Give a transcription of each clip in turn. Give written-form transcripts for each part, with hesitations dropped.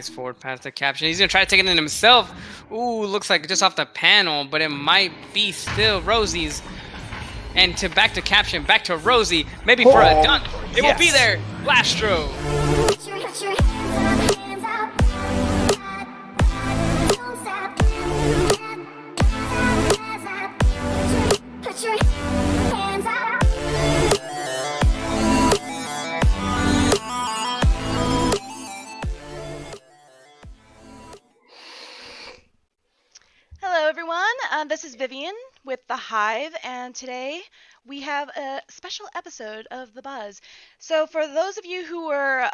Fast forward past the caption. He's going to try to take it in himself. Ooh, looks like just off the panel, but it might be still Rosey's. And back to caption, back to Rosey. Maybe for a dunk. It will be there. Blastro. Hello everyone, this is Vivian with The Hive, and today we have a special episode of The Buzz. So for those of you who were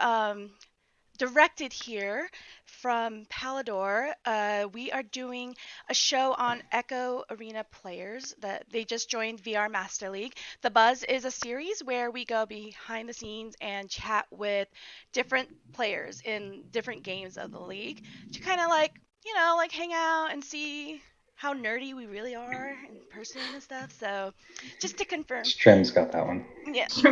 directed here from Palidore, we are doing a show on Echo Arena players that they just joined VR Master League. The Buzz is a series where we go behind the scenes and chat with different players in different games of the league to kind of like hang out and see how nerdy we really are in person and stuff. So, just to confirm. Strem's got that one. Yeah. So,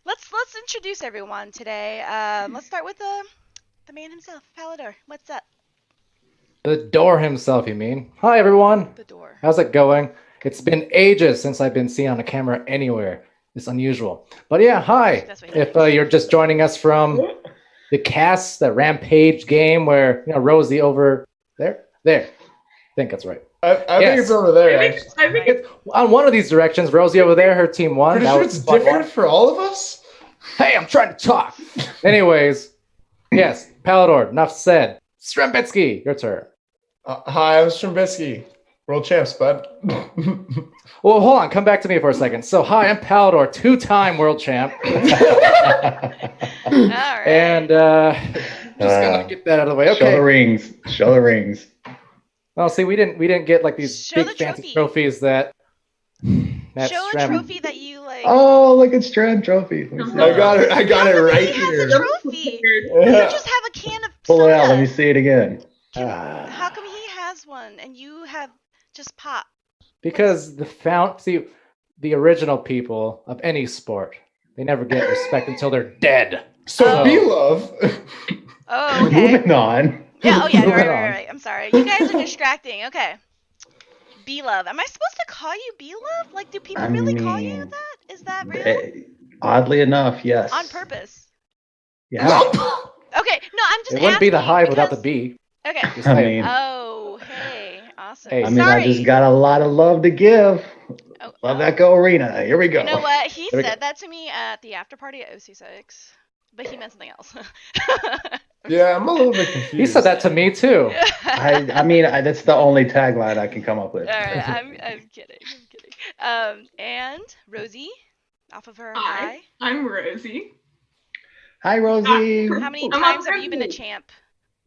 let's introduce everyone today. Let's start with the man himself, Palidore. What's up? The door himself, you mean? Hi, everyone. The door. How's it going? It's been ages since I've been seen on a camera anywhere. It's unusual. But yeah, hi. If you're just joining us from the cast, the Rampage game where, Rosey over there. I think that's right. I think it's over there. I think it's on one of these directions. Rosey over there, her team won. Pretty sure it's different for all of us? Hey, I'm trying to talk. Anyways, yes, Palidore, enough said. Strembitsky, your turn. Hi, I'm Strembitsky. World champs, bud. Well, hold on. Come back to me for a second. So, hi, I'm Palidore, two-time world champ. All right. And just gonna get that out of the way. Okay. Show the rings. Well, see, we didn't get like these big fancy trophies that. Show a trophy that you like. Oh, look at Strem trophy. I got it right here. Has a trophy. You just have a can of Pull soda. it out. Let me see it again. How come he has one and you have just pop? Because the original people of any sport, they never get respect until they're dead. So B-Love. Oh, okay. Moving on. Yeah, right. I'm sorry. You guys are distracting. Okay. B-Love. Am I supposed to call you B-Love? Like, do people really call you that? Is that real? Oddly enough, yes. On purpose? Yeah. Okay, no, I'm just It wouldn't be the Hive because... without the B. Okay. Oh, hey. Awesome. Hey. I just got a lot of love to give. Love Echo Arena. Here we go. You know what? He said that to me at the after party at OC6, but he meant something else. Yeah, I'm a little bit confused. He said that to me too. I mean, that's the only tagline I can come up with. All right, I'm kidding. And Rosey, off of her high. I'm Rosey. Hi, Rosey. How many times have you been a champ?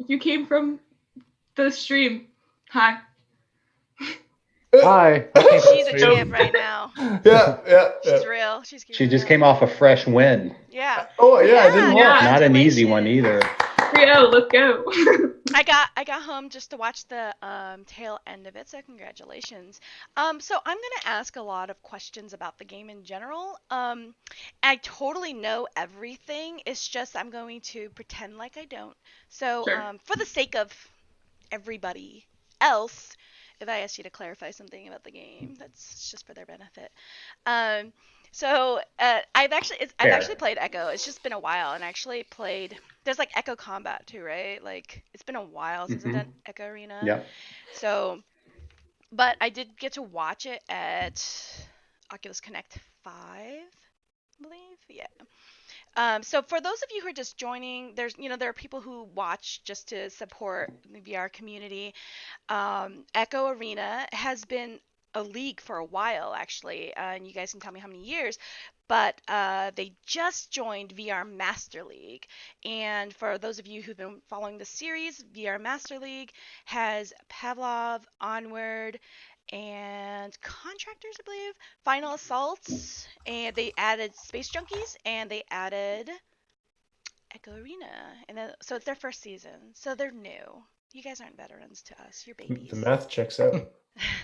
You came from the stream. Hi. Hi. She's a champ right now. Yeah. She's real. She just came off a fresh win. Yeah. Oh yeah, I didn't watch. Not an easy one either. 3-0, let's go. I got home just to watch the tail end of it, so congratulations. So I'm gonna ask a lot of questions about the game in general. I totally know everything. It's just I'm going to pretend like I don't. So Sure. For the sake of everybody else, if I ask you to clarify something about the game, that's just for their benefit. So I've actually played Echo. It's just been a while, and I actually played. There's like Echo Combat too, right? Like it's been a while since I've done Echo Arena. Yeah. So, but I did get to watch it at Oculus Connect 5, I believe. Yeah. So for those of you who are just joining, there are people who watch just to support the VR community. Echo Arena has been a league for a while, actually, and you guys can tell me how many years, but they just joined VR Master League. And for those of you who've been following the series, VR Master League has Pavlov, Onward, and Contractors, I believe, Final Assaults, and they added Space Junkies, and they added Echo Arena, and then, so it's their first season, so they're new. You guys aren't veterans to us, you're babies. The math checks out.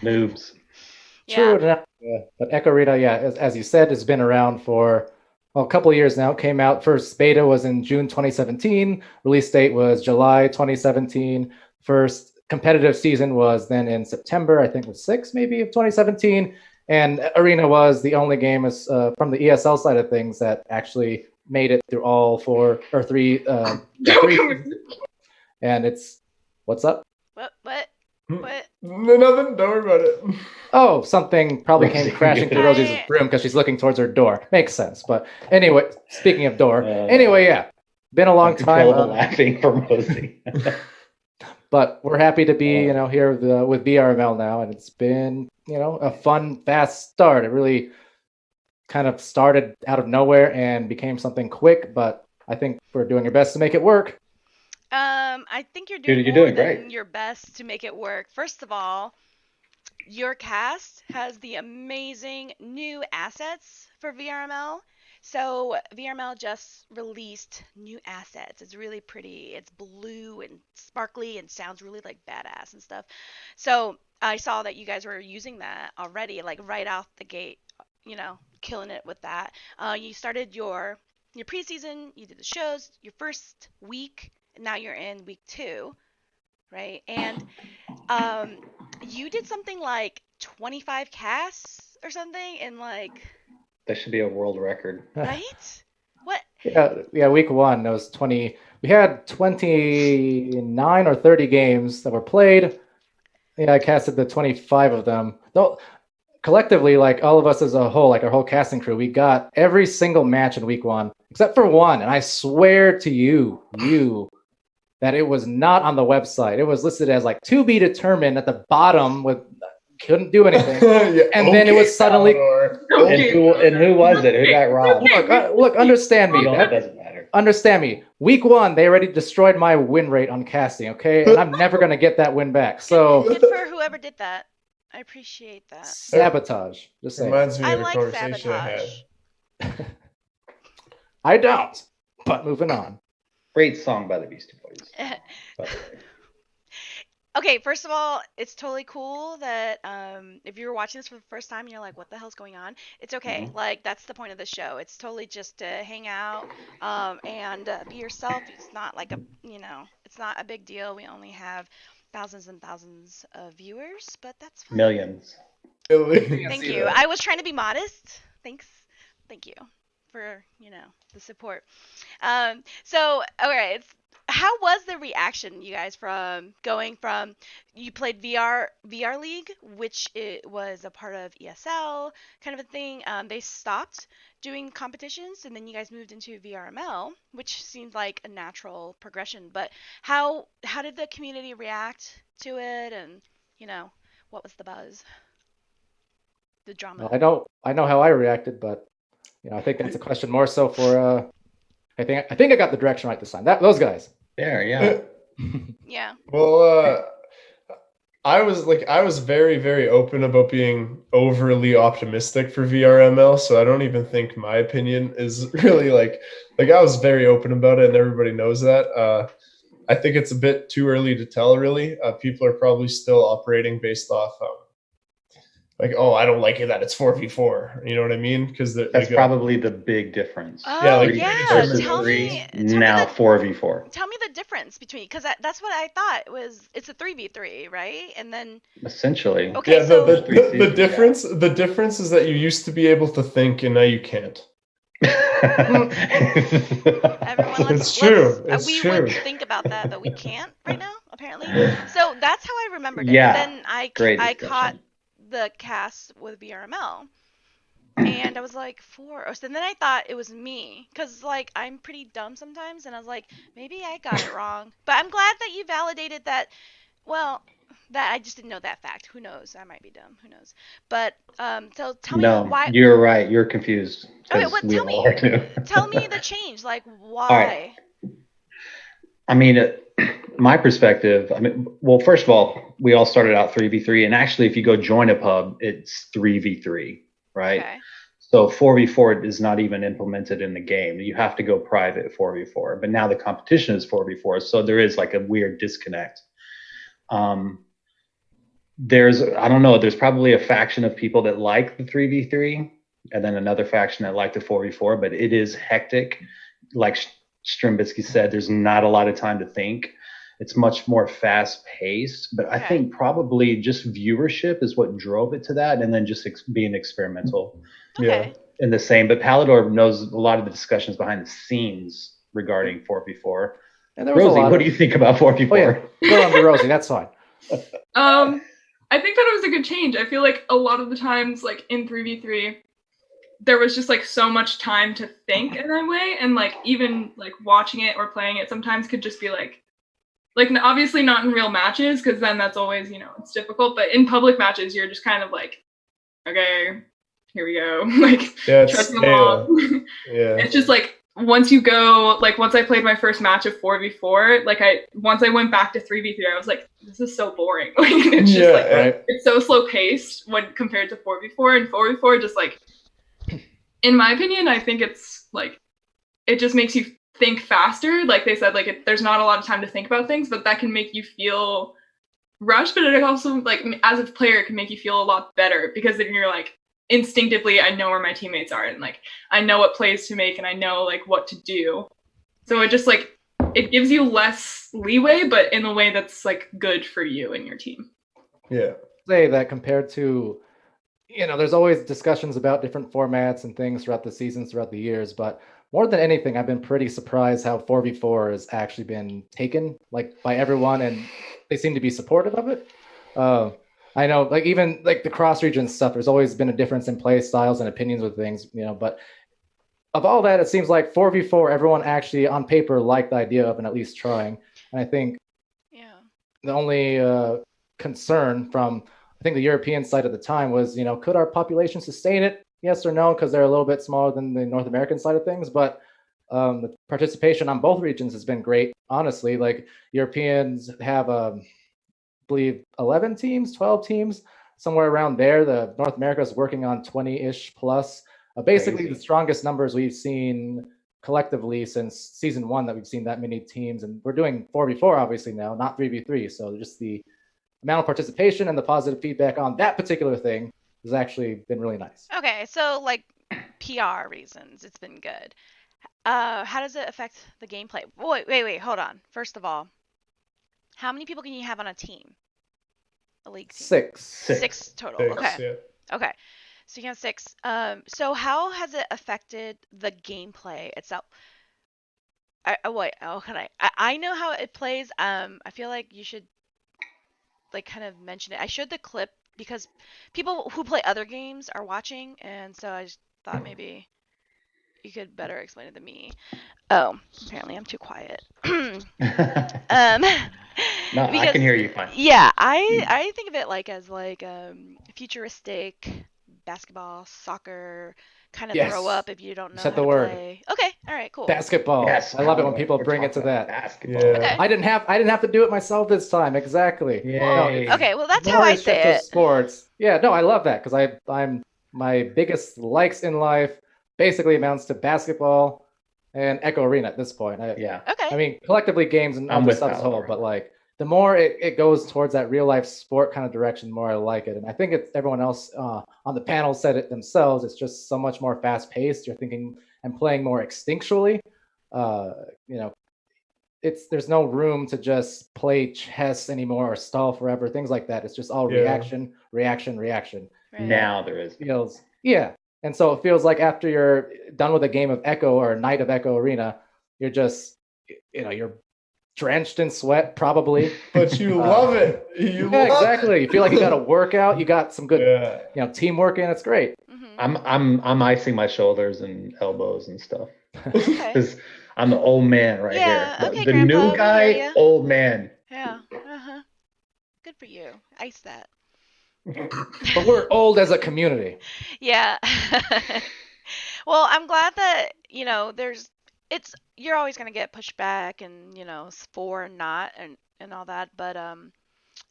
Noobs. True enough. But Echo Arena, as you said, has been around for a couple of years now. Came out, first beta was in June 2017. Release date was July 2017. First competitive season was then in September, I think it was 6 maybe of 2017. And Arena was the only game from the ESL side of things that actually made it through all 4 or 3. And it's, what's up? What? Nothing. Don't worry about it. Oh, something probably came crashing through Rosie's room because she's looking towards her door. Makes sense. But anyway, speaking of door, yeah, been a long time. Laughing from Rosey. But we're happy to be, here with VRML now, and it's been, a fun, fast start. It really kind of started out of nowhere and became something quick, but I think we're doing our best to make it work. I think you're doing great. Your best to make it work. First of all, your cast has the amazing new assets for VRML. So VRML just released new assets. It's really pretty. It's blue and sparkly and sounds really like badass and stuff. So I saw that you guys were using that already, like right off the gate, killing it with that. You started your preseason, you did the shows, your first week, and now you're in week 2, right? And you did something like 25 casts or something, and like... That should be a world record. Right? What? Yeah, week 1, it was 20... We had 29 or 30 games that were played. Yeah, I casted the 25 of them. Though, collectively, like all of us as a whole, like our whole casting crew, we got every single match in week 1, except for one. And I swear to you, that it was not on the website. It was listed as like to be determined at the bottom with couldn't do anything. Then it was suddenly... And who was it? Who got robbed? Look, understand me. It doesn't matter. Understand me. Week 1, they already destroyed my win rate on casting, okay? And I'm never going to get that win back. So good for whoever did that. I appreciate that. Sabotage. Just saying. Reminds me I of a like conversation sabotage. I had. I don't. But moving on. Great song by the Beastie Boys. Okay, first of all, it's totally cool that if you were watching this for the first time and you're like, what the hell's going on? It's okay. Mm-hmm. Like, that's the point of the show. It's totally just to hang out and be yourself. It's not like it's not a big deal. We only have thousands and thousands of viewers, but that's fine. Millions. Thank you. I was trying to be modest. Thank you for, the support. So, okay, how was the reaction, you guys, from going from you played VR League, which it was a part of ESL kind of a thing. They stopped doing competitions, and then you guys moved into VRML, which seemed like a natural progression. But how did the community react to it, and what was the buzz, the drama? Well, I know how I reacted, but I think that's a question more so for. I think I got the direction right this time. Those guys. There, yeah. Yeah. Well, I was very, very open about being overly optimistic for VRML, so I don't even think my opinion is really like I was very open about it, and everybody knows that. I think it's a bit too early to tell, really. People are probably still operating based off I don't like it that it's 4v4. You know what I mean? Because that's probably the big difference. Oh, Tell me now 4v4. Tell me the difference between, because that's what I thought it's a 3v3, right? And then essentially, okay. Yeah, so the difference is that you used to be able to think, and now you can't. Everyone, it's true. We would think about that, but we can't right now, apparently. So that's how I remembered it. Yeah. And then I caught the cast with VRML, and I was like 4. And then I thought it was me, because I'm pretty dumb sometimes, and I was like, maybe I got it wrong. But I'm glad that you validated that. Well, that I just didn't know that fact. Who knows? I might be dumb. Who knows? But so tell me why. You're right. You're confused. Okay, tell me. Tell me the change. Like, why? All right. I mean, my perspective, well, first of all, we all started out 3v3, and actually if you go join a pub, it's 3v3, right? Okay. So 4v4 is not even implemented in the game. You have to go private 4v4, but now the competition is 4v4, so there is like a weird disconnect. There's probably a faction of people that like the 3v3, and then another faction that like the 4v4, but it is hectic. Like Strembitsky said, there's not a lot of time to think. It's much more fast paced, but I think probably just viewership is what drove it to that, and then just being experimental. Okay. In the same, but Palidore knows a lot of the discussions behind the scenes regarding 4v4. And there was Rosey, what do you think about 4v4? Oh, yeah. Go on to Rosey, that's fine. I think that it was a good change. I feel like a lot of the times, like in 3v3, there was just like so much time to think in that way, and like even like watching it or playing it sometimes could just be like obviously not in real matches, because then that's always, you know, it's difficult, but in public matches you're just kind of like, okay, here we go. Like, trudging along. It's just like once you go, like once I played my first match of 4v4, like once I went back to 3v3, I was like, this is so boring. Like, it's just like it's so slow paced when compared to 4v4, and 4v4 just like, in my opinion, I think it's like, it just makes you think faster. Like they said, like there's not a lot of time to think about things, but that can make you feel rushed, but it also, like, as a player, it can make you feel a lot better, because then you're like, instinctively, I know where my teammates are, and like I know what plays to make, and I know like what to do. So it just like, it gives you less leeway, but in a way that's like good for you and your team. Yeah. Say that compared to, you know, there's always discussions about different formats and things throughout the seasons, throughout the years, but more than anything, I've been pretty surprised how 4v4 has actually been taken like by everyone, and they seem to be supportive of it. I know, like even like the cross-region stuff, there's always been a difference in play styles and opinions with things, you know, but of all that, it seems like 4v4, everyone actually on paper liked the idea of and at least trying. And I think the only concern from, I think, the European side at the time was, you know, could our population sustain it? Yes or no, because they're a little bit smaller than the North American side of things. But the participation on both regions has been great, honestly. Like Europeans have, I believe, 11 teams, 12 teams, somewhere around there. The North America is working on 20-ish plus. Basically, the strongest numbers we've seen collectively since season 1 that we've seen that many teams. And we're doing 4v4, obviously, now, not 3v3. So just the amount of participation and the positive feedback on that particular thing has actually been really nice. Okay, so like PR reasons, it's been good. How does it affect the gameplay? Wait, hold on. First of all, how many people can you have on a team? A league team? 6. 6 total. 6, okay. Yeah. Okay. So you have 6. So how has it affected the gameplay itself? I know how it plays. I feel like you should like kind of mention it. I showed the clip because people who play other games are watching, and so I just thought maybe you could better explain it than me. Oh, apparently I'm too quiet. No, I can hear you fine. Yeah, I think of it like as like futuristic basketball, soccer, kind of throw up if you don't know how to play. Okay, all right, cool. Basketball. Yes, I love it when people bring it to that. Basketball. Yeah. Okay. I didn't have to do it myself this time. Exactly. Yay. Okay, well that's how I say it. Sports. Yeah, no, I love that because I'm my biggest likes in life basically amounts to basketball and Echo Arena at this point. Okay. I mean, collectively games and other stuff as a whole, but like the more it goes towards that real life sport kind of direction, the more I like it. And I think it's everyone else on the panel said it themselves. It's just so much more fast paced. You're thinking and playing more instinctually. You know, there's no room to just play chess anymore or stall forever, things like that. It's just all reaction. Right. Now there is. And so it feels like after you're done with a game of Echo or a night of Echo Arena, you're just, you know, you're drenched in sweat probably. But you love it. You love exactly. it. You feel like you got a workout. You got some good, you know, teamwork in. It's great. Mm-hmm. I'm icing my shoulders and elbows and stuff because Okay. I'm the old man right here. Okay, The Grandpa, new we guy, hear ya. old man. Yeah. Good for you. Ice that. But we're old as a community. Yeah. Well, I'm glad that, you know, you're always going to get pushback and, you know, for and not and all that, but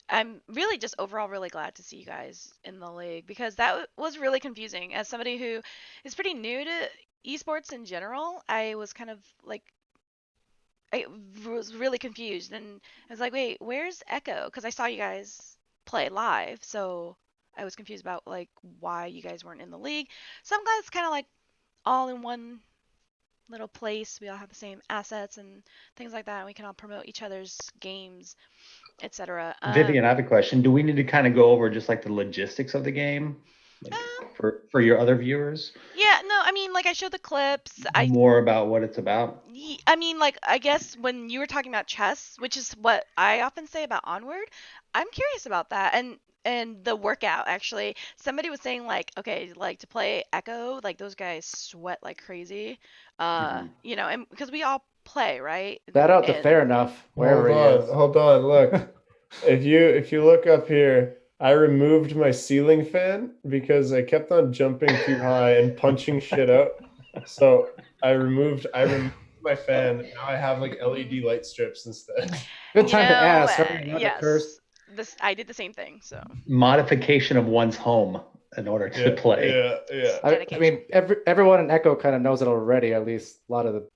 I'm really just overall really glad to see you guys in the league because that was really confusing. As somebody who is pretty new to esports in general, I was kind of like, I was really confused and I was like, wait, where's Echo? Because I saw you guys play live, so I was confused about like why you guys weren't in the league. So I'm glad it's kind of like all in one little place. We all have the same assets and things like that, and we can all promote each other's games, etc. Vivian, I have a question. Do we need to kind of go over just like the logistics of the game, like, for your other viewers? Yeah, no, I mean, like I showed the clips. More about what it's about. I mean, like I guess when you were talking about chess, which is what I often say about Onward, I'm curious about that. And the workout, actually, somebody was saying like, okay, like to play Echo, like those guys sweat like crazy, you know, and because we all play, right? That out to fair enough. Wherever Hold on, look. if you look up here, I removed my ceiling fan because I kept on jumping too high and punching shit out. So I removed my fan. Now I have like LED light strips instead. Good time to ask. Yes. I did the same thing. So modification of one's home in order to play. Yeah. I mean, everyone in Echo kind of knows it already. At least a lot of the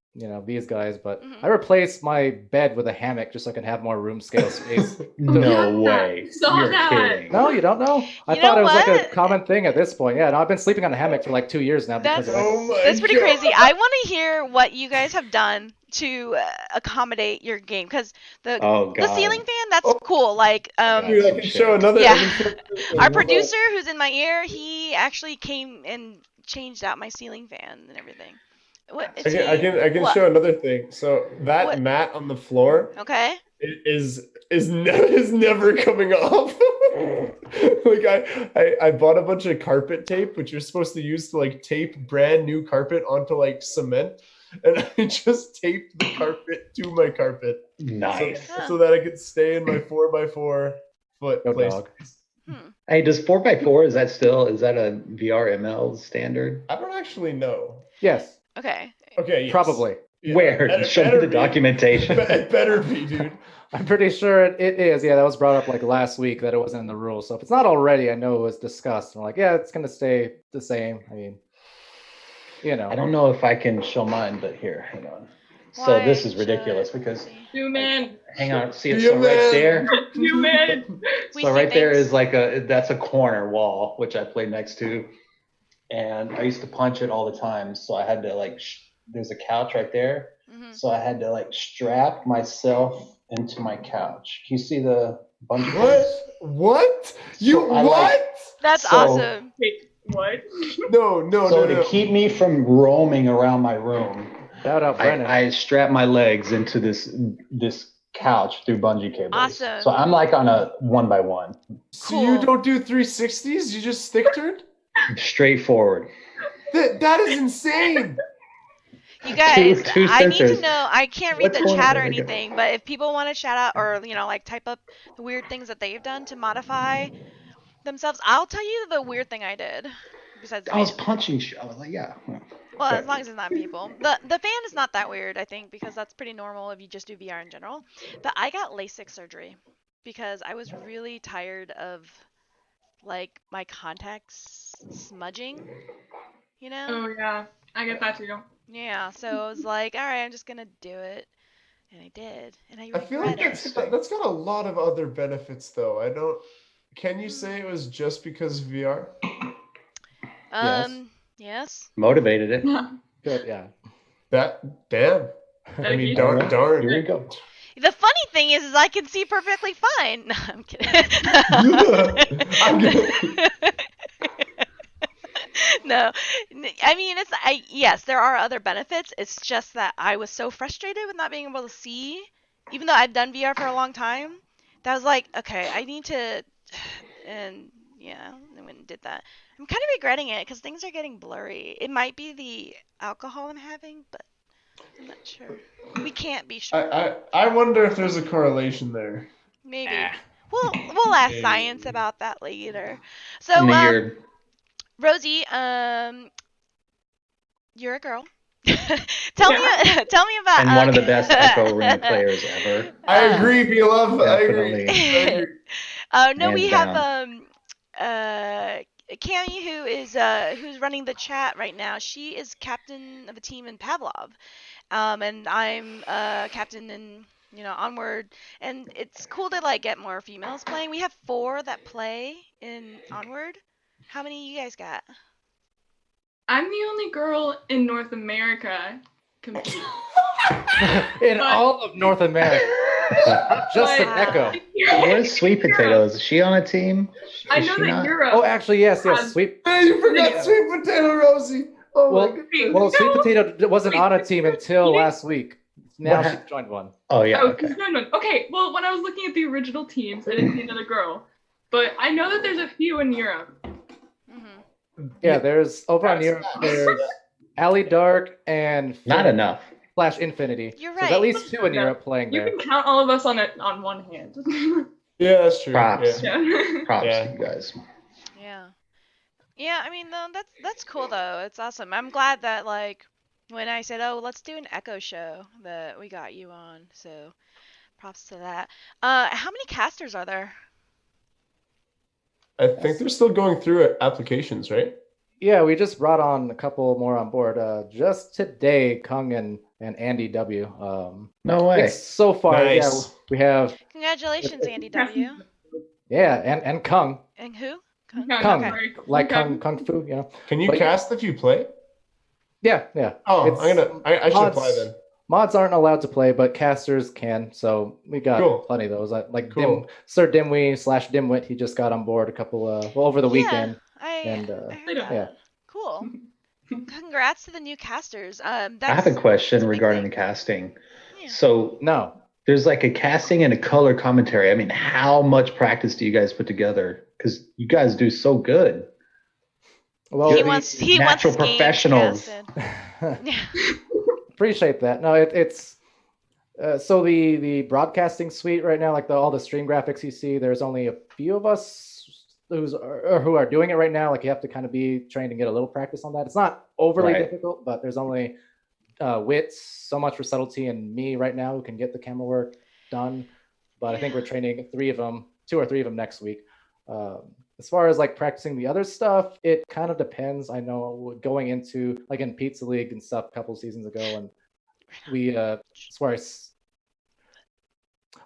these guys. But I replaced my bed with a hammock just so I can have more room scale space. No way. You're kidding. No, you don't know? I thought it was like a common thing at this point. Yeah, no, I've been sleeping on a hammock for like 2 years now. That's pretty crazy. I want to hear what you guys have done to accommodate your game, because the ceiling fan, that's cool. Like Dude, I can show another. Our producer who's in my ear, he actually came and changed out my ceiling fan and everything. I can show another thing. So that mat on the floor, is never coming off. Like I bought a bunch of carpet tape, which you're supposed to use to like tape brand new carpet onto like cement, and I just taped the carpet to my carpet. Nice. So that I could stay in my 4x4 foot place. Hey, does 4x4 is that a VRML standard? I don't actually know. Yes. Okay. Yes. Probably. Yeah. Where? Show me the documentation. It better be, dude. I'm pretty sure it is. Yeah, that was brought up like last week that it wasn't in the rules. So if it's not already, I know it was discussed. I'm like, yeah, it's going to stay the same. I mean, I don't know if I can show mine, but here, hang on. Why so this is ridiculous because. Zoom in. Hang on. See it? So right there. Zoom in. So right there is like that's a corner wall, which I play next to. And I used to punch it all the time. So I had to like, there's a couch right there. So I had to like strap myself into my couch. Can you see the bunch of What? What? That's awesome. Wait, what? No. To keep me from roaming around my room, shout out Brennan. I strapped my legs into this couch through bungee cables. Awesome. So I'm like on a 1x1. So you don't do 360s? You just stick turned? Straightforward. That is insane. You guys, two I need to sensors. know. I can't read the chat or anything, but if people want to shout out or like type up the weird things that they've done to modify themselves, I'll tell you the weird thing I did. Besides, I was punching shit. I was like, yeah. Well, as long as it's not people. The fan is not that weird, I think, because that's pretty normal if you just do VR in general. But I got LASIK surgery because I was really tired of like my contacts smudging, Oh yeah, I get that too. Yeah, so I was like, all right, I'm just gonna do it, and I did, and I feel like that's got a lot of other benefits though. I don't. Can you say it was just because of VR? Yes. Motivated it. Good, yeah. Damn. I mean, darn. Here we go. The funny thing is I can see perfectly fine. No, I'm kidding. No, I mean yes, there are other benefits. It's just that I was so frustrated with not being able to see, even though I'd done VR for a long time. That I was like, okay, I need to, and yeah, I went and did that. I'm kind of regretting it because things are getting blurry. It might be the alcohol I'm having, but I'm not sure. We can't be sure. I wonder if there's a correlation there. Maybe. We'll ask science about that later. So, Rosey, you're a girl. Tell me about. And one of the best Echo Room players ever. I agree, beloved. Definitely. I agree. No, we down. have Cami who's running the chat right now. She is captain of a team in Pavlov, and I'm captain in Onward, and it's cool to like get more females playing. We have 4 that play in Onward. How many you guys got? I'm the only girl in North America competing. All of North America. Just an Echo. Where's Sweet Potato? Is she on a team? I know that Europe. Oh, actually, yes. Sweet. Hey, you forgot Sweet Potato, Rosey. Oh my goodness. Well, Sweet Potato wasn't on a team until last week. Now she joined one. Oh yeah. Oh, she's joined one. Okay. Well, when I was looking at the original teams, I didn't see another girl, but I know that there's a few in Europe. Yeah, there's over in Europe. There's Allie Dark and not enough. Flash Infinity. You're right. So there's at least 2 in Europe playing there. You can count all of us on one hand. Yeah, that's true. Props. Yeah. Props to you guys. Yeah. Yeah, I mean, that's cool though. It's awesome. I'm glad that like when I said, "Oh, let's do an Echo show," that we got you on. So, props to that. How many casters are there? I think they're still going through applications, right? Yeah, we just brought on a couple more on board. Just today, Kung and Andy W. No way. So far, nice. Yeah, we have. Congratulations, Andy W. Yeah, and Kung. And who? Kung. Okay. Like Kung Fu, you know. Can you cast if you play? Yeah. Oh, I should apply then. Mods aren't allowed to play, but casters can. So we got plenty of those. Like Sir Dimwee / Dimwit, he just got on board a couple over the weekend. I heard that. Yeah. Cool. Congrats to the new casters. I have a question regarding the casting. Yeah. So there's like a casting and a color commentary. I mean, how much practice do you guys put together? Because you guys do so good. Well, he wants natural professionals. Appreciate that. No, it's so the broadcasting suite right now, like all the stream graphics you see. There's only a few of us who are doing it right now. Like you have to kind of be trained and get a little practice on that. It's not overly difficult, but there's only Wits, so much for subtlety, and me right now who can get the camera work done. But I think we're training 2 or 3 of them next week. As far as like practicing the other stuff, it kind of depends. I know going into like in Pizza League and stuff a couple seasons ago, and we as far as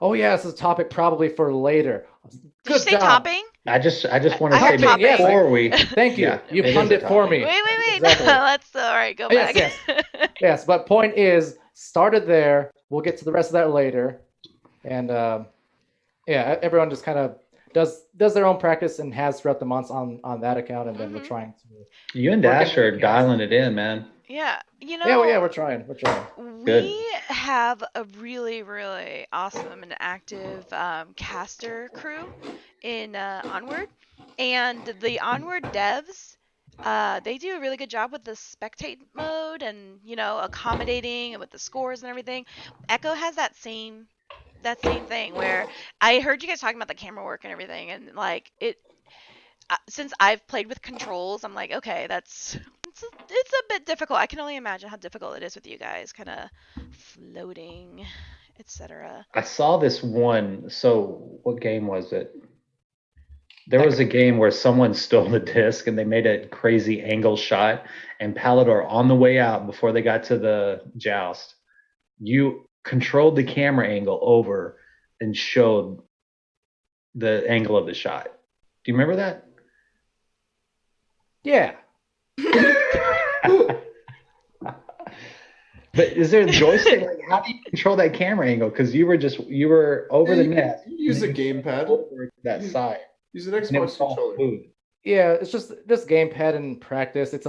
this is a topic probably for later. Did you say topping? I just want to say before we. Thank you. You pundit for me. Wait. Exactly. Let's all right. Go back. Yes. But point is, started there. We'll get to the rest of that later, and everyone just kind of does their own practice and has throughout the months on that account, and then we're trying to. You and Dash are dialing it in, man. Yeah, we're trying. We have a really, really awesome and active caster crew in Onward, and the Onward devs, they do a really good job with the spectate mode and accommodating with the scores and everything. Echo has that same thing where I heard you guys talking about the camera work and everything, and like it. Since I've played with controls, I'm like, okay, it's a bit difficult. I can only imagine how difficult it is with you guys, kind of floating, etc. I saw this one. So what game was it? There was a game where someone stole the disc and they made a crazy angle shot, and Palidore on the way out before they got to the joust, you controlled the camera angle over and showed the angle of the shot. Do you remember that? Yeah. But is there a joystick? Like, how do you control that camera angle? Because you were over the net. Use a gamepad. Over that side. Use an Xbox controller. Yeah, it's just gamepad and practice. It's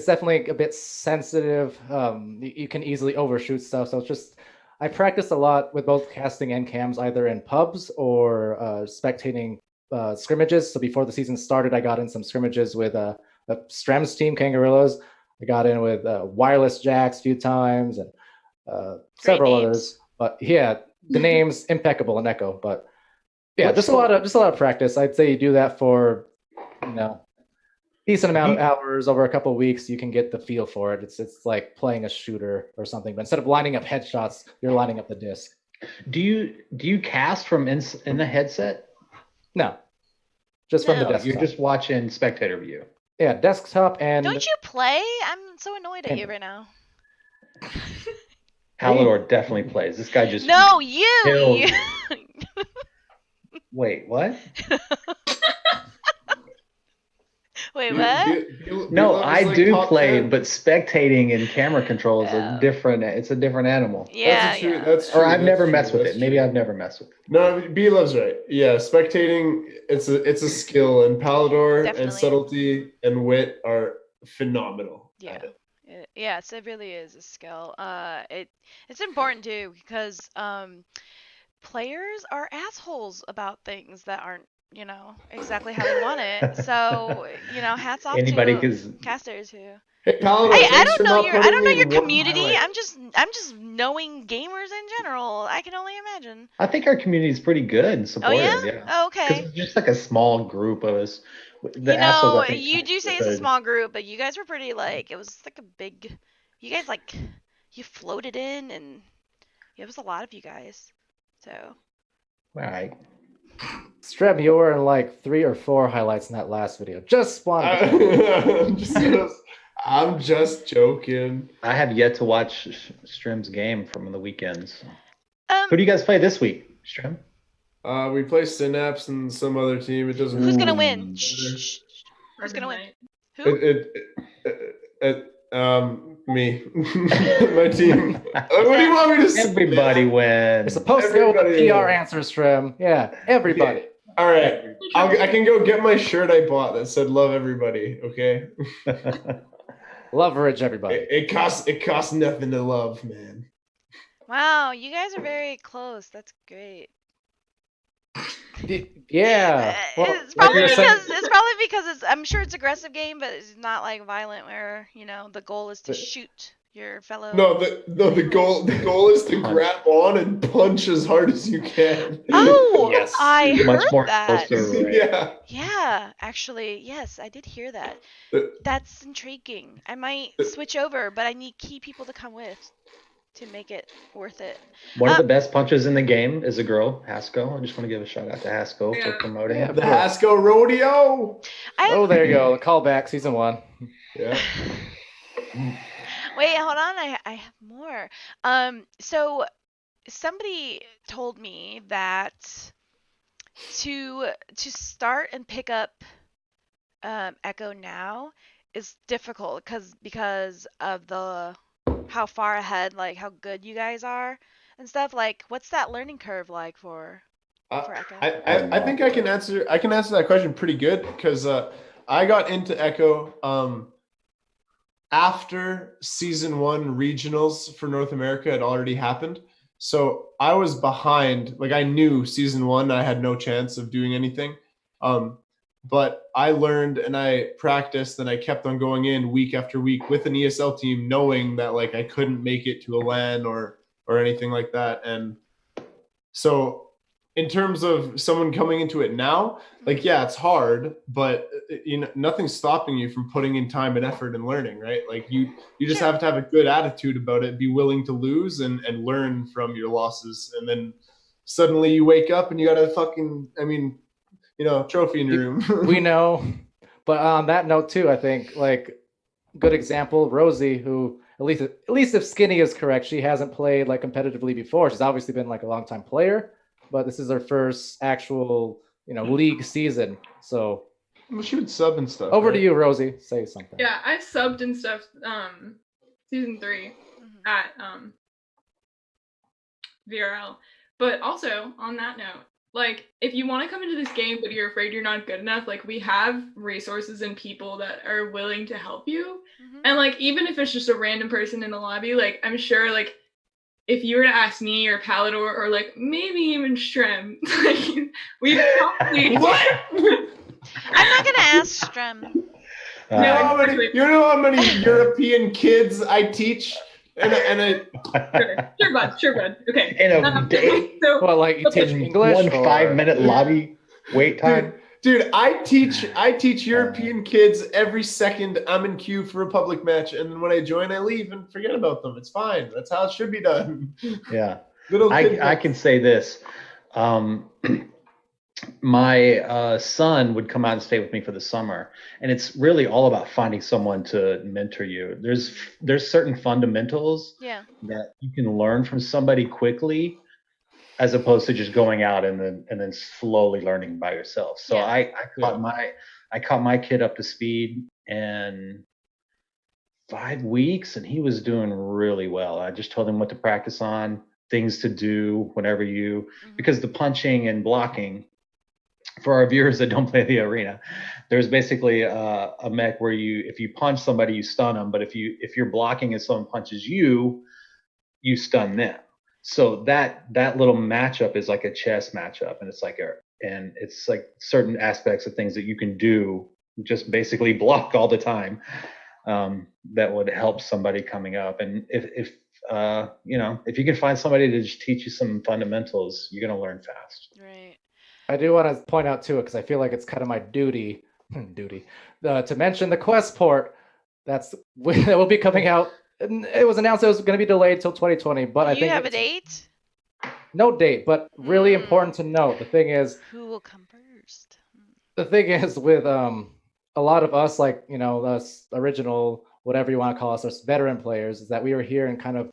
definitely a bit sensitive. You can easily overshoot stuff. So it's just, I practiced a lot with both casting and cams, either in pubs or spectating scrimmages. So before the season started, I got in some scrimmages with the Strems team, Kangarillos. I got in with Wireless Jacks a few times and several others. But yeah, the name's impeccable in Echo. But yeah, just a lot of practice. I'd say you do that for decent amount of hours over a couple of weeks. You can get the feel for it. It's like playing a shooter or something. But instead of lining up headshots, you're lining up the disc. Do you cast from in the headset? No, just from the desktop. You're just watching spectator view. Yeah, desktop and. Don't you play? I'm so annoyed at you right now. Palidore definitely plays. This guy just No, you. killed. Wait, what? Wait, what? No, I like do top play, 10. but spectating and camera control is Yeah. a different. It's a different animal. Yeah, That's true. yeah. That's true. Or I've that's never true, messed with that's it. Maybe true. I've never messed with it. No, B Love's right. Yeah, spectating it's a skill, and Palidore Definitely. and subtlety and wit are phenomenal. Yeah. At it. Yes, it really is a skill. It's important too because players are assholes about things that aren't, exactly how they want it. So, hats off Anybody to because casters who. Hey, Palidore, I thanks for don't know not your putting me in one community. highlight. I'm just knowing gamers in general. I can only imagine. I think our community is pretty good and supportive. yeah? Oh, okay. Because it's just like a small group of us. The assholes, I think, you do say it's a small group, but you guys were pretty it was like a big. You guys you floated in, and it was a lot of you guys. So. All right. Streb, you were in like 3 or 4 highlights in that last video. Just one. I'm just joking. I have yet to watch Strem's game from the weekends. Who Um, do you guys play this week, Strem? We play Synapse and some other team. It doesn't. who's gonna Ooh. win? Shh. Who's gonna win? Night. Who? Me, my team. What do you want me to say? Everybody You're wins. supposed to go with the Everybody- PR answer, Strem. Yeah, everybody. All right, I can go get my shirt I bought that said "Love Everybody." Okay, Leverage everybody. it costs nothing to love, man. Wow, you guys are very close. That's great. Yeah. Well, It's like probably you were saying- because I'm sure it's aggressive game, but it's not like violent where the goal is to shoot your fellow. No, the goal is to grab on and punch as hard as you can. Oh, Yes. I Much heard more that. closer, right? Yeah. Yeah, actually, yes, I did hear that. That's intriguing. I might switch over, but I need key people to come with to make it worth it. One of the best punches in the game is a girl, Haskell. I just want to give a shout out to Haskell for promoting it. The Haskell Rodeo. Oh, there you go. Callback, season 1. Yeah. Wait, hold on. I have more. So somebody told me that to start and pick up Echo now is difficult because of how far ahead, like how good you guys are and stuff. Like, what's that learning curve like for Echo? I think I can answer that question pretty good because I got into Echo after season 1 regionals for North America had already happened. So I was behind. Like, I knew season 1 I had no chance of doing anything. But I learned and I practiced and I kept on going in week after week with an ESL team, knowing that like I couldn't make it to a LAN or anything like that. And so in terms of someone coming into it now, like, yeah, it's hard, but nothing's stopping you from putting in time and effort and learning, right? Like you just have to have a good attitude about it, be willing to lose and learn from your losses. And then suddenly you wake up and you got a fucking, trophy in your room. We know. But on that note too, I think like good example, Rosey, who at least if Skinny is correct, she hasn't played like competitively before. She's obviously been like a long time player, but this is her first actual, league season. So well, she would sub and stuff. Over right? to you, Rosey. Say something. Yeah, I subbed and stuff season 3 at VRL. But also on that note, like, if you want to come into this game but you're afraid you're not good enough, like, we have resources and people that are willing to help you. And like, even if it's just a random person in the lobby, like, I'm sure like if you were to ask me or Palidore or like maybe even Strem, like, we'd probably What? I'm not gonna ask Strem. You know how many European kids I teach? Sure, bud. Okay. In a day? So, Well, like you teach English. One or- 5-minute lobby wait time? Dude, I teach European kids every second I'm in queue for a public match, and then when I join, I leave and forget about them. It's fine. That's how it should be done. Yeah. Little kid I can say this. my son would come out and stay with me for the summer, and it's really all about finding someone to mentor you. There's certain fundamentals that you can learn from somebody quickly, as opposed to just going out and then slowly learning by yourself. So I caught my kid up to speed in 5 weeks, and he was doing really well. I just told him what to practice on, things to do whenever because the punching and blocking, for our viewers that don't play the arena, there's basically a mech where if you punch somebody, you stun them, but if you're blocking and someone punches you, you stun them. So that little matchup is like a chess matchup, and it's like certain aspects of things that you can do, just basically block all the time, that would help somebody coming up. And if you can find somebody to just teach you some fundamentals, you're gonna learn fast. Right. I do want to point out too, because I feel like it's kind of my duty to mention the Quest port that will be coming out. It was announced it was going to be delayed till 2020, but I think you have a date? No date, but really important to note. The thing is, who will come first? The thing is with a lot of us, like us original, whatever you want to call us veteran players, is that we were here and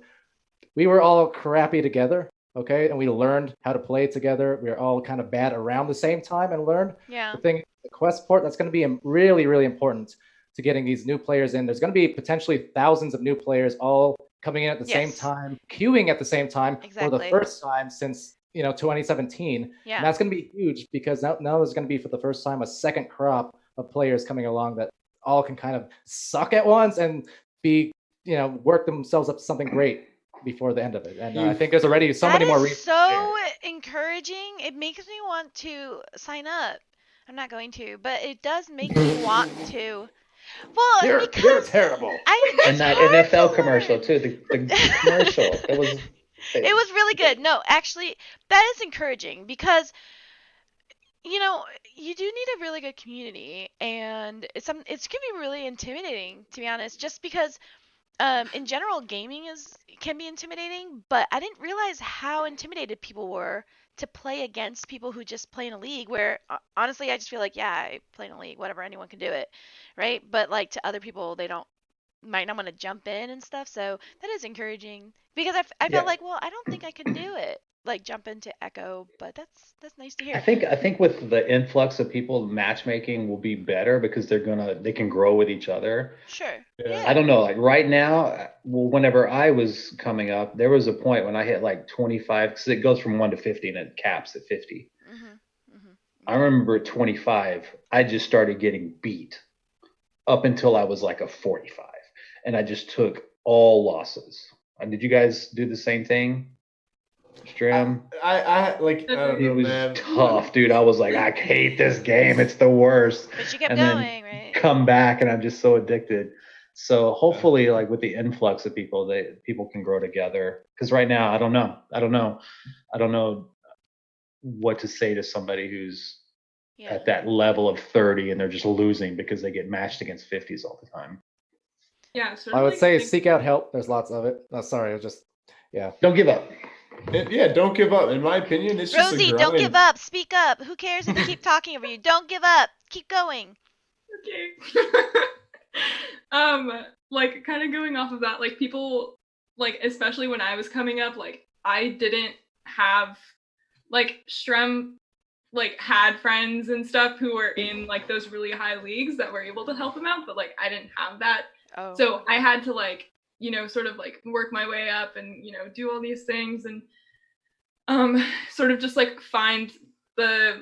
we were all crappy together. Okay, and we learned how to play together. We were all kind of bad around the same time and learned. Yeah. The Quest port, that's going to be really, really important to getting these new players in. There's going to be potentially thousands of new players all coming in at the same time, queuing at the same time for the first time since 2017. Yeah. And that's going to be huge, because now there's going to be for the first time a second crop of players coming along that all can kind of suck at once and be work themselves up to something great before the end of it. And I think there's already so many more reasons. So encouraging. It makes me want to sign up. I'm not going to, but it does make me want to. Well, you're terrible. And that NFL commercial too. The commercial. It was really good. No, actually, that is encouraging, because you do need a really good community, and it's gonna be really intimidating, to be honest, just because in general gaming can be intimidating, but I didn't realize how intimidated people were to play against people who just play in a league, where honestly I just feel like, I play in a league, whatever, anyone can do it, right? But like, to other people, they might not want to jump in and stuff. So that is encouraging, because I felt like, well, I don't think I could do it, like jump into Echo, but that's nice to hear. I think with the influx of people, matchmaking will be better, because they can grow with each other. Sure. Yeah. I don't know, like right now, whenever I was coming up, there was a point when I hit like 25, because it goes from 1 to 50 and it caps at 50. I remember at 25, I just started getting beat up until I was like a 45, and I just took all losses. Did you guys do the same thing? Strim? It was tough, dude. I was like, I hate this game. It's the worst. But you kept going, right? Come back, and I'm just so addicted. So hopefully, like with the influx of people, people can grow together. Because right now, I don't know what to say to somebody who's at that level of 30 and they're just losing because they get matched against 50s all the time. Yeah, I would say seek out help. There's lots of it. Sorry, Don't give up. Don't give up. In my opinion, it's just Rosey, don't give up. Speak up. Who cares if they keep talking over you? Don't give up. Keep going. Okay. Like, kind of going off of that, like, people, like, especially when I was coming up, like, I didn't have, like, Strem, like, had friends and stuff who were in, like, those really high leagues that were able to help him out, but, like, I didn't have that. Oh. So I had to, like, sort of, like, work my way up and, do all these things and sort of just, like, find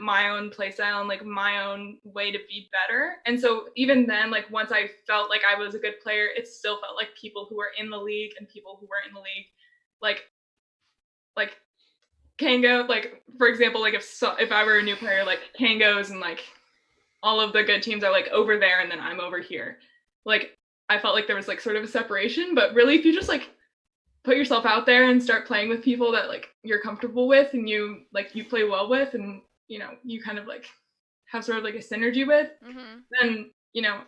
my own playstyle and, like, my own way to be better. And so even then, like, once I felt like I was a good player, it still felt like people who were in the league and people who weren't in the league, like Kango, like, for example, like, if I were a new player, like, Kango's and, like, all of the good teams are, like, over there and then I'm over here. Like, I felt like there was, like, sort of a separation, but really, if you just, like, put yourself out there and start playing with people that, like, you're comfortable with and you play well with and, you kind of, like, have sort of, like, a synergy with, then,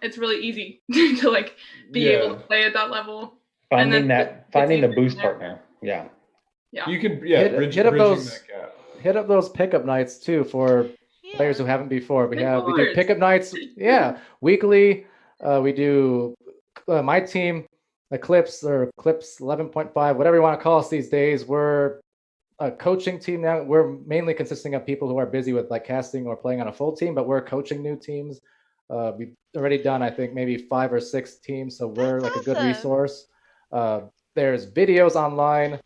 it's really easy to, like, be able to play at that level. Finding the boost partner. You can hit up those pickup nights too for players who haven't before. We do Boards. pickup nights. Yeah, weekly. We do my team, Eclipse or Eclipse 11.5, whatever you want to call us these days. We're a coaching team now. We're mainly consisting of people who are busy with like casting or playing on a full team, but we're coaching new teams. We've already done, I think, maybe 5 or 6 teams, so we're That's like a good awesome. resource. There's videos online.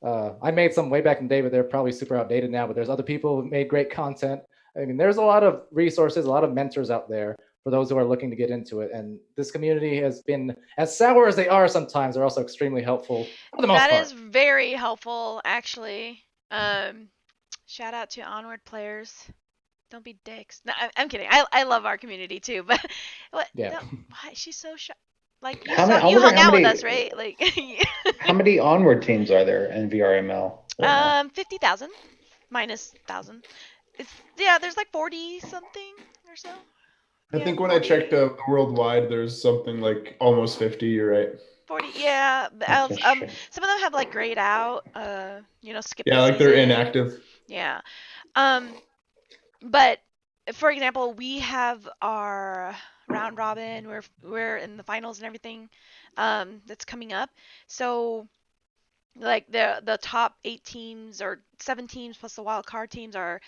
I made some way back in the day, but they're probably super outdated now. But there's other people who made great content. I mean, there's a lot of resources, a lot of mentors out there for those who are looking to get into it. And this community has been, as sour as they are sometimes, they're also extremely helpful for the most part. That is very helpful, actually. Shout out to Onward players. Don't be dicks. No, I'm kidding. I love our community too, but what? Yeah. Why she's so shy. Like you, How many- I you wonder hung how out with many- us, right? Like How many onward teams are there in VRML? right now? 50,000 minus 1,000. There's like 40 something or so. I think when I checked worldwide, there's something like almost 50. You're right. 40, yeah. That's Some of interesting. them have like grayed out. Skip. Yeah, the like they're season. inactive. Yeah. But for example, we have our round robin. We're in the finals and everything. That's coming up. So, like the top 8 teams or 7 teams plus the wild card teams are,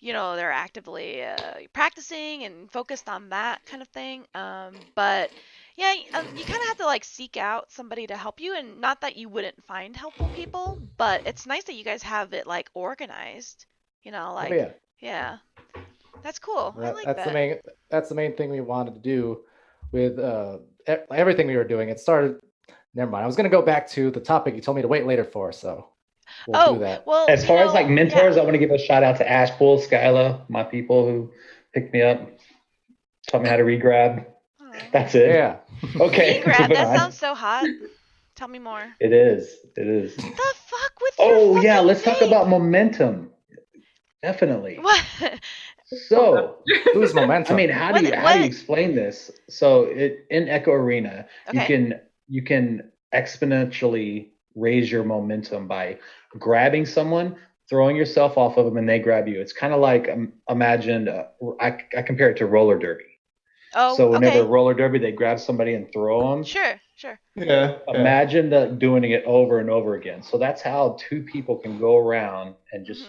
they're actively practicing and focused on that kind of thing. But yeah, you kind of have to like seek out somebody to help you, and not that you wouldn't find helpful people, but it's nice that you guys have it like organized. Yeah, that's cool. I like that. That's the main thing we wanted to do with everything we were doing. It started. Never mind. I was going to go back to the topic you told me to wait later for, so we'll do that. Well, As far as like mentors, I want to give a shout out to Ashpool, Skyla, my people who picked me up, taught me how to regrab. That's it. Yeah. Okay. Regrab, that sounds so hot. Tell me more. It is. The fuck with your Oh yeah, fucking let's talk name? about momentum. Definitely. What? So, who's momentum? I mean, how do you explain this? So, in Echo Arena, you can exponentially raise your momentum by grabbing someone, throwing yourself off of them, and they grab you. It's kind of like imagine I compare it to roller derby. Oh, so whenever roller derby, they grab somebody and throw them. Sure. Yeah. Imagine doing it over and over again. So that's how 2 people can go around and just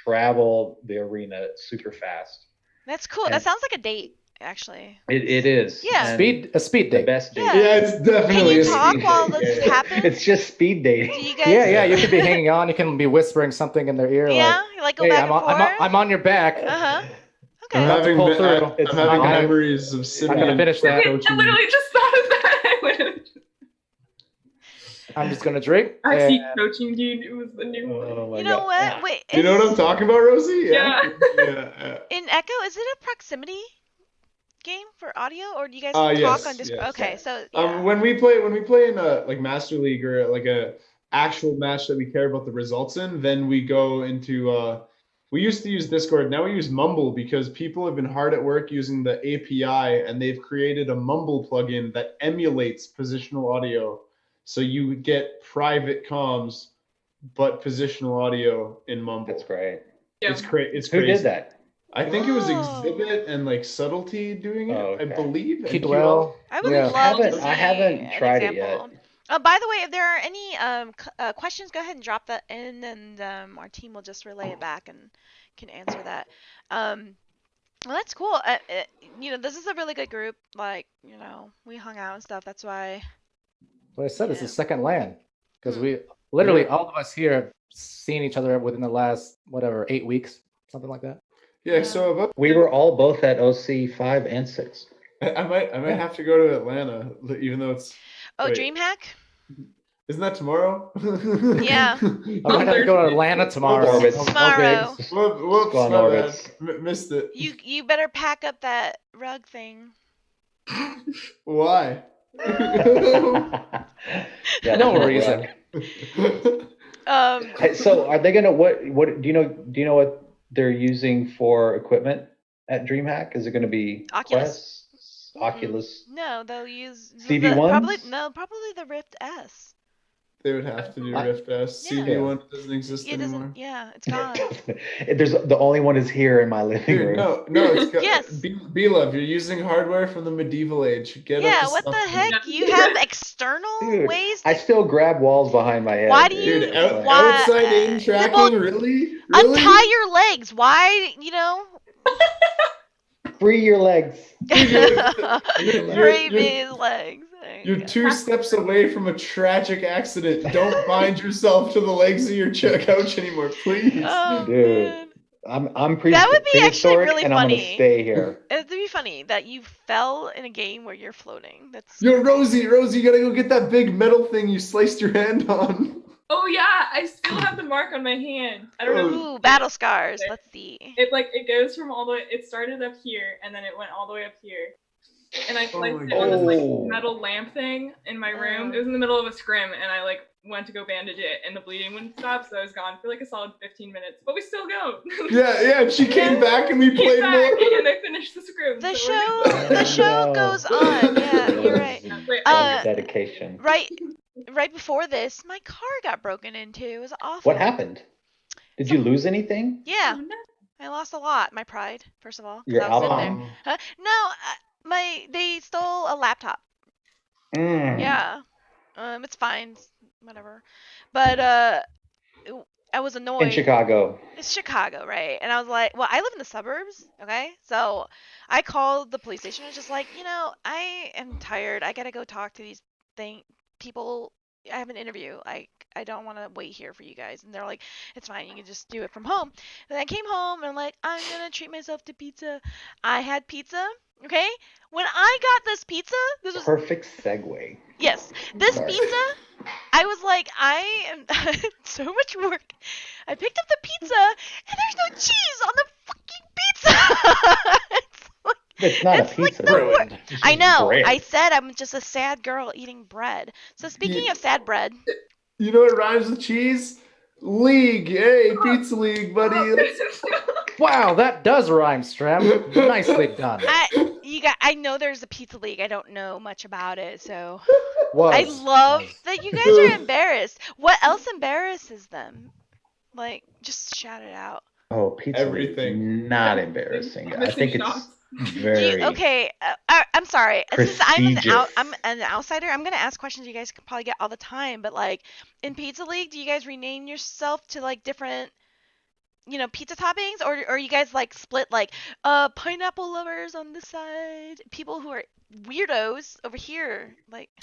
travel the arena super fast. That's cool. That sounds like a date, actually. It is. Yeah. A speed date. The best date. Yeah, it's definitely Can you talk while this happens? It's just speed dating. Do you guys? Yeah. You could be hanging on. You can be whispering something in their ear. Yeah, like go hey, back and forth. I'm on your back. Okay. I'm having It's memories of sitting. I'm gonna finish that. I literally just thought of that. I'm just gonna drink. I see coaching, dude. It was the new one. Oh my You know God. what? Wait. You know what I'm talking about, Rosey? Yeah. In Echo, is it a proximity game for audio, or do you guys Yes, talk on Discord? yes. Okay, so yeah. When we play in a like Master League or like a actual match that we care about the results in, then we go into we used to use Discord. Now we use Mumble because people have been hard at work using the API, and they've created a Mumble plugin that emulates positional audio. So you get private comms, but positional audio in Mumble. That's great. Yeah. It's great. It's Who crazy. did that? I think it was Whoa. Exhibit and like Subtlety doing it. Oh, okay. I believe. Keep And well. I would Yeah. love to see I haven't an tried it example. yet. By the way, if there are any questions, go ahead and drop that in, and our team will just relay it back and can answer that. Well, that's cool. This is a really good group. Like, we hung out and stuff. That's why. What I said is the second LAN, because we literally all of us here have seen each other within the last 8 weeks, something like that. Yeah. So We were all both at OC 5 and 6. I might have to go to Atlanta, even though it's. Oh, wait, DreamHack? Isn't that tomorrow? Yeah. I might have to go to Atlanta tomorrow. Orbits. Tomorrow. Whoops, Go on my Orbits. bad. Missed it. You better pack up that rug thing. Why? No reason. So are they gonna what do you know what they're using for equipment at DreamHack? Is it gonna be Oculus. Quest, Oculus? No, they'll use CV1s? probably the Rift S. They would have to do Rift S. Yeah. CV1 doesn't exist anymore. Yeah, it's gone. There's the only one is here in my living room. No, it's got, Yes. B-Love, you're using hardware from the medieval age. Get up to What the something. heck? You have external ways? I still grab walls behind my head. Why do you? Dude, outside in tracking? Really? Untie your legs. Why? Free your legs. Free these legs. You're 2 steps away from a tragic accident. Don't bind yourself to the legs of your couch anymore, please. Oh, dude. man. I'm That would be actually really and funny. I'm gonna stay here. It would be funny that you fell in a game where you're floating. That's Yo, Rosey, you gotta go get that big metal thing you sliced your hand on. Oh yeah, I still have the mark on my hand. I don't know. Ooh, battle scars. Let's see. It goes from all the way. It started up here and then it went all the way up here. And I placed it on this metal lamp thing in my room. It was in the middle of a scrim, and I went to go bandage it, and the bleeding wouldn't stop, so I was gone for a solid 15 minutes. But we still go. Yeah. And she came back, and we played more. And I finished the scrim. The show goes on. Yeah, you're right. Dedication. Right before this, my car got broken into. It was awful. What happened? Did you lose anything? Yeah, I lost a lot. My pride, first of all. Your album? Huh? No, they stole a laptop. Yeah, it's fine, whatever. But I was annoyed. In Chicago. It's Chicago, right? And I was like, well, I live in the suburbs, okay? So I called the police station. I was just like, I am tired. I gotta go talk to these people. I have an interview. I don't want to wait here for you guys. And they're like, it's fine. You can just do it from home. Then I came home and I'm like, I'm gonna treat myself to pizza. I had pizza. Okay, when I got this pizza, this was perfect segue. Yes, this pizza, I was like, I am so much work. I picked up the pizza, and there's no cheese on the fucking pizza. It's not a pizza. I know. Bread. I said I'm just a sad girl eating bread. So speaking of sad bread, you know what rhymes with cheese? League, hey, pizza league, buddy. Wow, that does rhyme, Strem. Nicely done. I know there's a pizza league. I don't know much about it, so I love that you guys are embarrassed. What else embarrasses them? Just shout it out. Oh, pizza everything. League, not embarrassing. I think it's very. I'm sorry. Since I'm an outsider, I'm gonna ask questions you guys can probably get all the time. But in Pizza League, do you guys rename yourself to different, pizza toppings, or you guys split pineapple lovers on this side, people who are weirdos over here?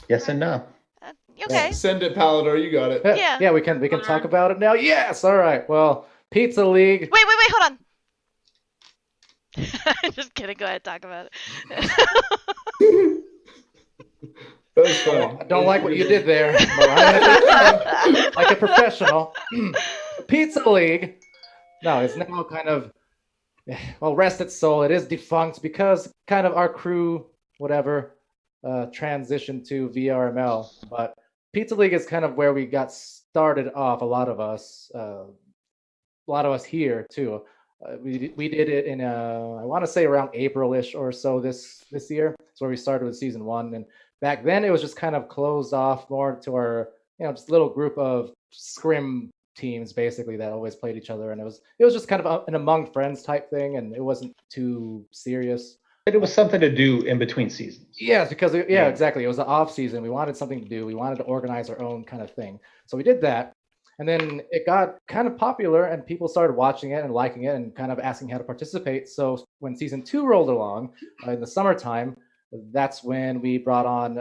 Yes and no. Okay. Send it, Palidore. You got it. Yeah. We can talk about it now. Yes. All right. Well, Pizza League. Wait. Hold on. Just kidding. Go ahead, talk about it. That was fun. I don't like what you did there. But I'm gonna like a professional. Pizza League. No, it's now kind of, rest its soul. It is defunct because kind of our crew, transitioned to VRML. But Pizza League is kind of where we got started off. A lot of us here too. We did it in I want to say around April-ish or so this year. That's where we started with season 1. And back then it was just kind of closed off more to our just little group of scrim teams basically that always played each other, and it was just kind of an among friends type thing, and it wasn't too serious. But it was something to do in between seasons. Yes, because exactly. It was the off season. We wanted something to do. We wanted to organize our own kind of thing. So we did that. And then it got kind of popular and people started watching it and liking it and kind of asking how to participate. So when season 2 rolled along in the summertime, that's when we brought on,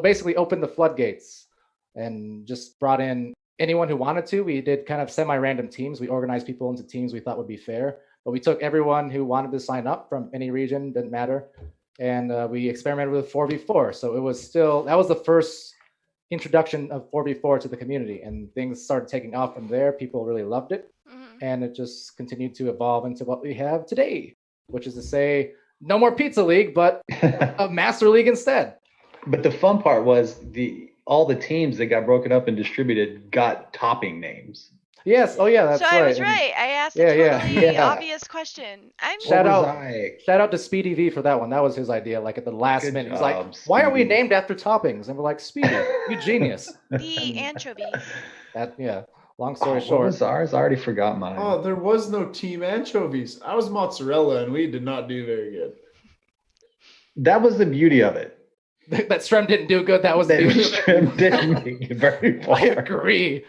basically opened the floodgates and just brought in anyone who wanted to. We did kind of semi-random teams. We organized people into teams we thought would be fair. But we took everyone who wanted to sign up from any region, didn't matter. And we experimented with 4v4. So it was that was the first introduction of 4v4 to the community, and things started taking off from there. People really loved it, and it just continued to evolve into what we have today, which is to say no more Pizza League, but a Master League instead. But the fun part was all the teams that got broken up and distributed got topping names. Yes. Oh yeah, that's so right. I was right. I asked Yeah, a yeah, totally yeah. obvious question. I'm Shout What was out. I? Shout out to Speedy V for that one. That was his idea. Like at the last Good minute, he's like, job, "Why are we Speedy." named after toppings?" And we're like, "Speedy, you genius." the And anchovies. that, yeah. Long story What short, was ours? I already forgot mine. Oh, there was no team anchovies. I was mozzarella, and we did not do very good. That was the beauty of it. that Strem didn't do good. That was That the Strem didn't make it very far. I agree.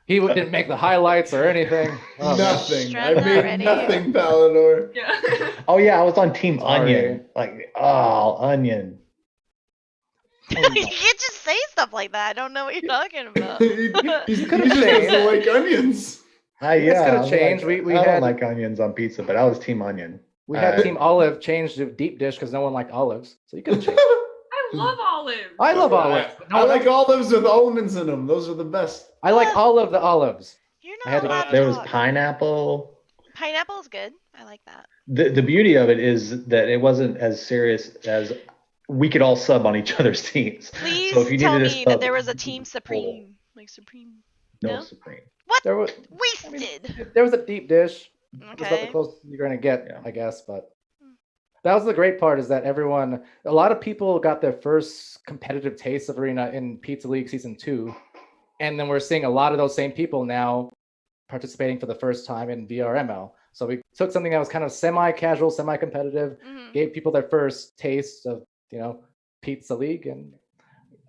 He didn't make the highlights or anything. Oh, man. Nothing. Strem I not made ready. nothing, Palidore. Yeah. Oh yeah, I was on Team Sorry. Onion. Like, oh, Onion. You can't just say stuff like that. I don't know what you're talking about. he just could've changed. doesn't like onions. It's gonna I'm change. Like, We I had don't like onions on pizza, but I was Team Onion. we had Team Olive change to deep dish because no one liked olives. So you could change. I love olives. I love olives. I like olives with almonds in them. Those are the best. I like all of the olives. You're I had not to- allowed to There was talk. pineapple. Pineapple's good. I like that. The beauty of it is that it wasn't as serious as we could all sub on each other's teams. Please So if you tell needed me a that sub, there was a you team could supreme. Like supreme. pull. No No? Supreme. What? There was Wasted. there was a deep dish. That's about the Okay. closest you're gonna get, Yeah. I guess. But that was the great part is that a lot of people got their first competitive taste of Arena in Pizza League Season 2. And then we're seeing a lot of those same people now participating for the first time in VRML. So we took something that was kind of semi-casual, semi-competitive, Mhm. gave people their first taste of, Pizza League. And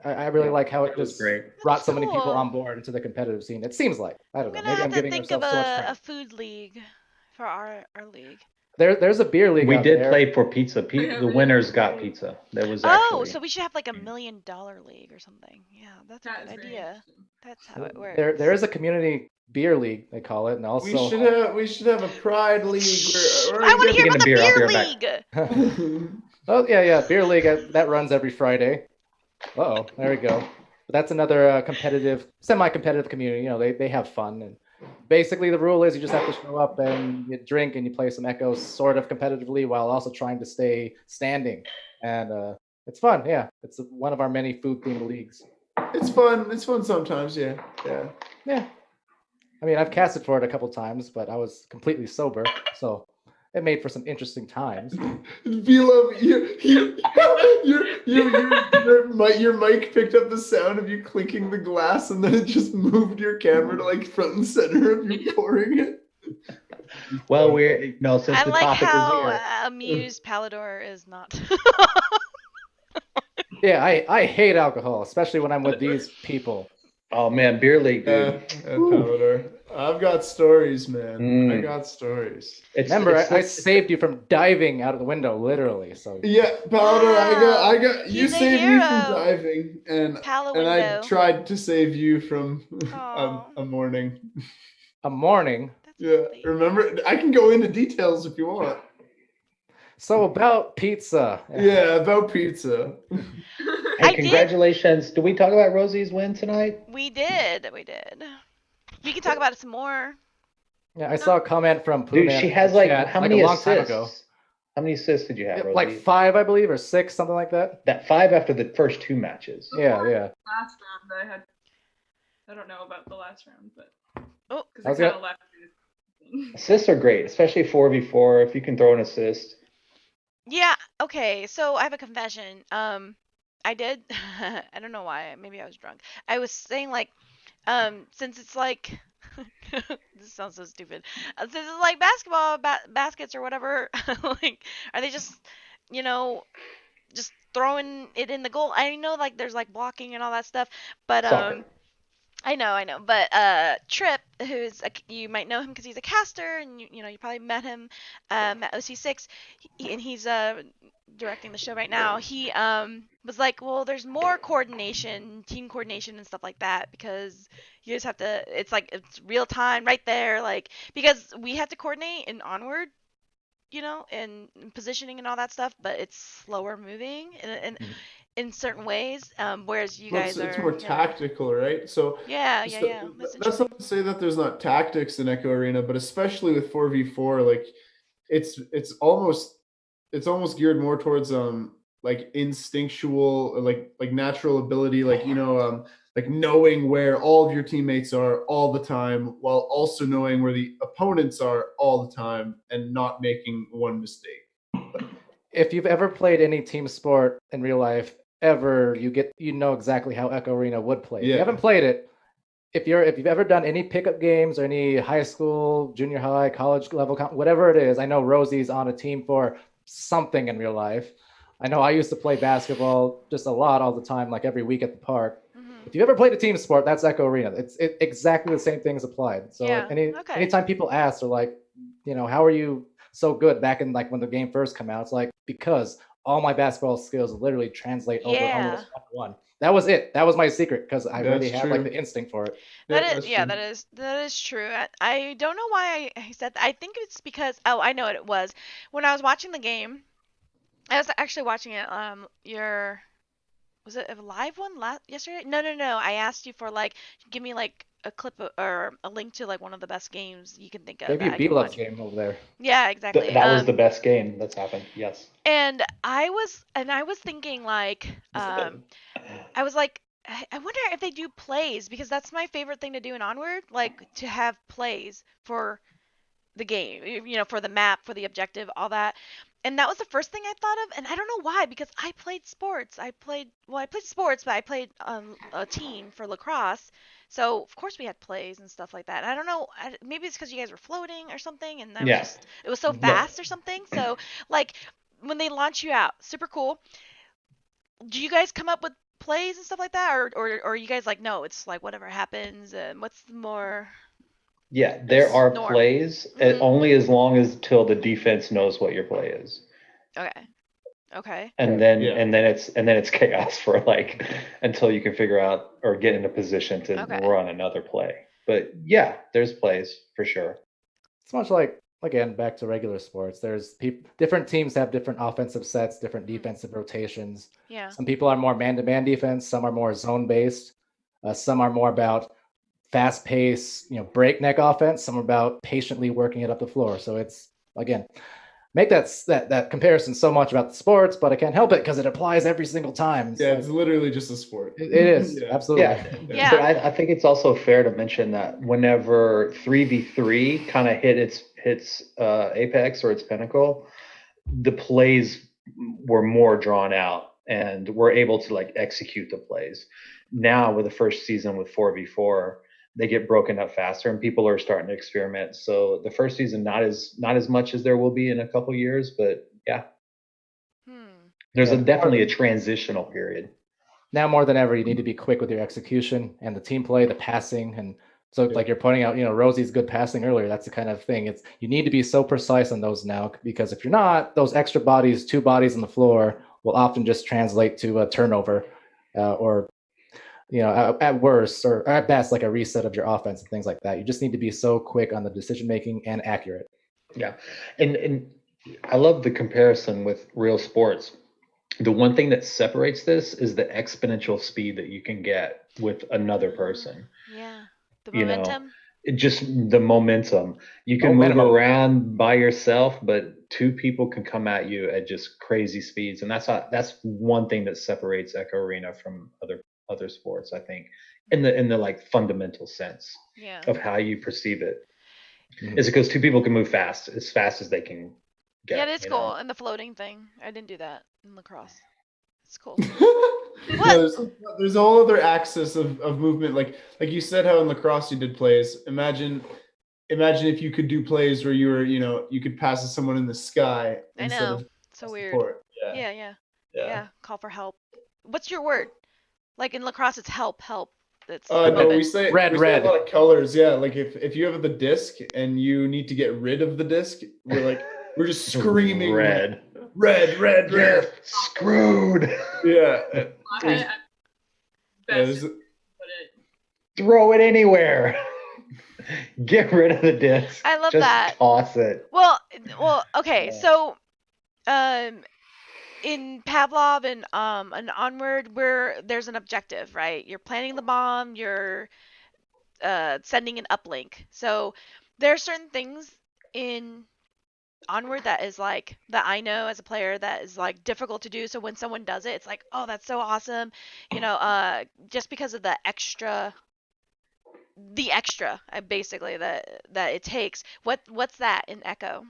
I really like how it was just great. brought so many people cool. on board into the competitive scene. It seems like. I I'm don't know. gonna Maybe have I'm to giving think myself of so much a credit. food league for our league. There's a beer league We out did there. play for pizza. The winners got pizza. There was Oh, actually. so we should have like $1 million league or something. Yeah, that's a That good is very idea. interesting. That's how it works. There is a community beer league, they call it, and also We should have a pride league. I want to hear Get about a the beer, I'll beer be right back. league. oh yeah, beer league that runs every Friday. Uh-oh, there we go. But that's another semi-competitive community. They have fun, and basically the rule is you just have to show up and you drink and you play some echoes sort of competitively while also trying to stay standing, and it's fun. Yeah, it's one of our many food-themed leagues. It's fun. It's fun sometimes. Yeah. Yeah. I mean, I've casted for it a couple times, but I was completely sober, so it made for some interesting times. Vila, your mic picked up the sound of you clinking the glass, and then it just moved your camera to like front and center of you pouring it. Well, since I the like topic how is here. amused Palidore is not. Yeah, I hate alcohol, especially when I'm with these people. Oh man, beer league, dude. Palidore. I've got stories, man. I got stories. Remember, I saved you from diving out of the window, literally. So Yeah, Palidore, Wow. I got you He's a saved me hero. from diving, and I Window. tried to save you from Aw. a morning. a morning. That's Yeah, sweet. remember? I can go into details if you want. So about pizza. Yeah, about pizza. Hey, I did- congratulations. Did we talk about Rosie's win tonight? We did. We can talk about it some more. Yeah, I saw a comment from Dude, Poonam she has in like chat, how many a long assists? time ago. How many assists did you have, Yeah, Rosie? like 5, I believe, or 6, something like that. That 5 after the first 2 matches. Yeah. Last round, I don't know about the last round, but Oh. because I I was kind gonna- of left. Assists are great, especially 4v4. If you can throw an assist. Yeah. Okay. So I have a confession. I did. I don't know why. Maybe I was drunk. I was saying like, since it's like, this sounds so stupid. Since it's like basketball baskets or whatever, like, are they just, just throwing it in the goal? I know like there's like blocking and all that stuff, but Soccer. I know. But Trip, you might know him because he's a caster, and you probably met him at OC6, and he's directing the show right now. He was like, well, there's more coordination, team coordination, and stuff like that because you just have to. It's like it's real time right there, like because we have to coordinate in onward. And positioning and all that stuff, but it's slower moving and in certain ways. Whereas you guys it's are more tactical, right? So yeah. That's interesting. not to say that there's not tactics in Echo Arena, but especially with 4v4, like it's almost geared more towards like instinctual, like natural ability, like like knowing where all of your teammates are all the time, while also knowing where the opponents are all the time and not making one mistake. If you've ever played any team sport in real life ever, you know exactly how Echo Arena would play. If you haven't played it, if you've ever done any pickup games or any high school, junior high, college level, whatever it is, I know Rosey's on a team for something in real life. I know I used to play basketball just a lot all the time, like every week at the park. If you've ever played a team sport, that's Echo Arena. It's exactly the same thing is applied. So anytime people ask, they're like, how are you so good back in like when the game first came out? It's like, because all my basketball skills literally translate over almost one. That was it. That was my secret because I already had like the instinct for it. That is true. I don't know why I said that. I think it's because I know what it was. When I was watching the game, I was actually watching it. Was it a live one yesterday? No. I asked you for give me a clip or a link to one of the best games you can think of. Maybe a B-Love's game over there. Yeah, exactly. That was the best game that's happened. Yes. And I was thinking I was like, I wonder if they do plays, because that's my favorite thing to do in Onward, to have plays for the game, for the map, for the objective, all that. And that was the first thing I thought of, and I don't know why, because I played sports. I played sports, but I played a team for lacrosse. So, of course, we had plays and stuff like that. And I don't know, maybe it's because you guys were floating or something, and it was so fast or something. So, when they launch you out, super cool. Do you guys come up with plays and stuff like that? Or are you guys no, it's whatever happens? What's more... Yeah, there are plays, only as long as till the defense knows what your play is. Okay. And then it's chaos for until you can figure out or get in a position to run another play. But yeah, there's plays for sure. It's much like, again, back to regular sports. There's different teams have different offensive sets, different defensive rotations. Yeah. Some people are more man-to-man defense. Some are more zone-based. Some are more about fast-paced, breakneck offense. Some are about patiently working it up the floor. So it's, again, make that comparison so much about the sports, but I can't help it because it applies every single time. It's literally just a sport. It is, absolutely. Yeah. But I think it's also fair to mention that whenever 3v3 kind of hits apex or its pinnacle, the plays were more drawn out and we're able to execute the plays. Now with the first season with 4v4, they get broken up faster and people are starting to experiment. So the first season, not as much as there will be in a couple years, but yeah. There's definitely a transitional period. Now more than ever, you need to be quick with your execution and the team play, the passing. And so you're pointing out, Rosey's good passing earlier. That's the kind of thing. You need to be so precise on those now, because if you're not, those extra bodies, 2 bodies on the floor will often just translate to a turnover or at worst or at best, a reset of your offense and things like that. You just need to be so quick on the decision making and accurate. Yeah, and I love the comparison with real sports. The one thing that separates this is the exponential speed that you can get with another person. Yeah, the momentum. Just the momentum. You can move around by yourself, but 2 people can come at you at just crazy speeds, and that's one thing that separates Echo Arena from other sports, I think, in the fundamental sense of how you perceive it. Is because 2 people can move fast as they can get. Yeah, it is cool. And the floating thing, I didn't do that in lacrosse. It's cool. There's a whole other axis of movement, like you said how in lacrosse you did plays. Imagine if you could do plays where you were, you could pass to someone in the sky. I know, so weird. Yeah, call for help. What's your word? In lacrosse, it's help. It's no, we say red. A lot of colors. Yeah, if you have the disc and you need to get rid of the disc, we're just screaming red. You're screwed. Yeah. Throw it anywhere. Get rid of the disc. I love just that. Toss it. Well, okay. So, in Pavlov and Onward, where there's an objective, right? You're planting the bomb, you're sending an uplink. So there are certain things in Onward that is like that I know as a player that is like difficult to do. So when someone does it, it's like, oh, that's so awesome, just because of the extra basically that it takes. What's that in Echo?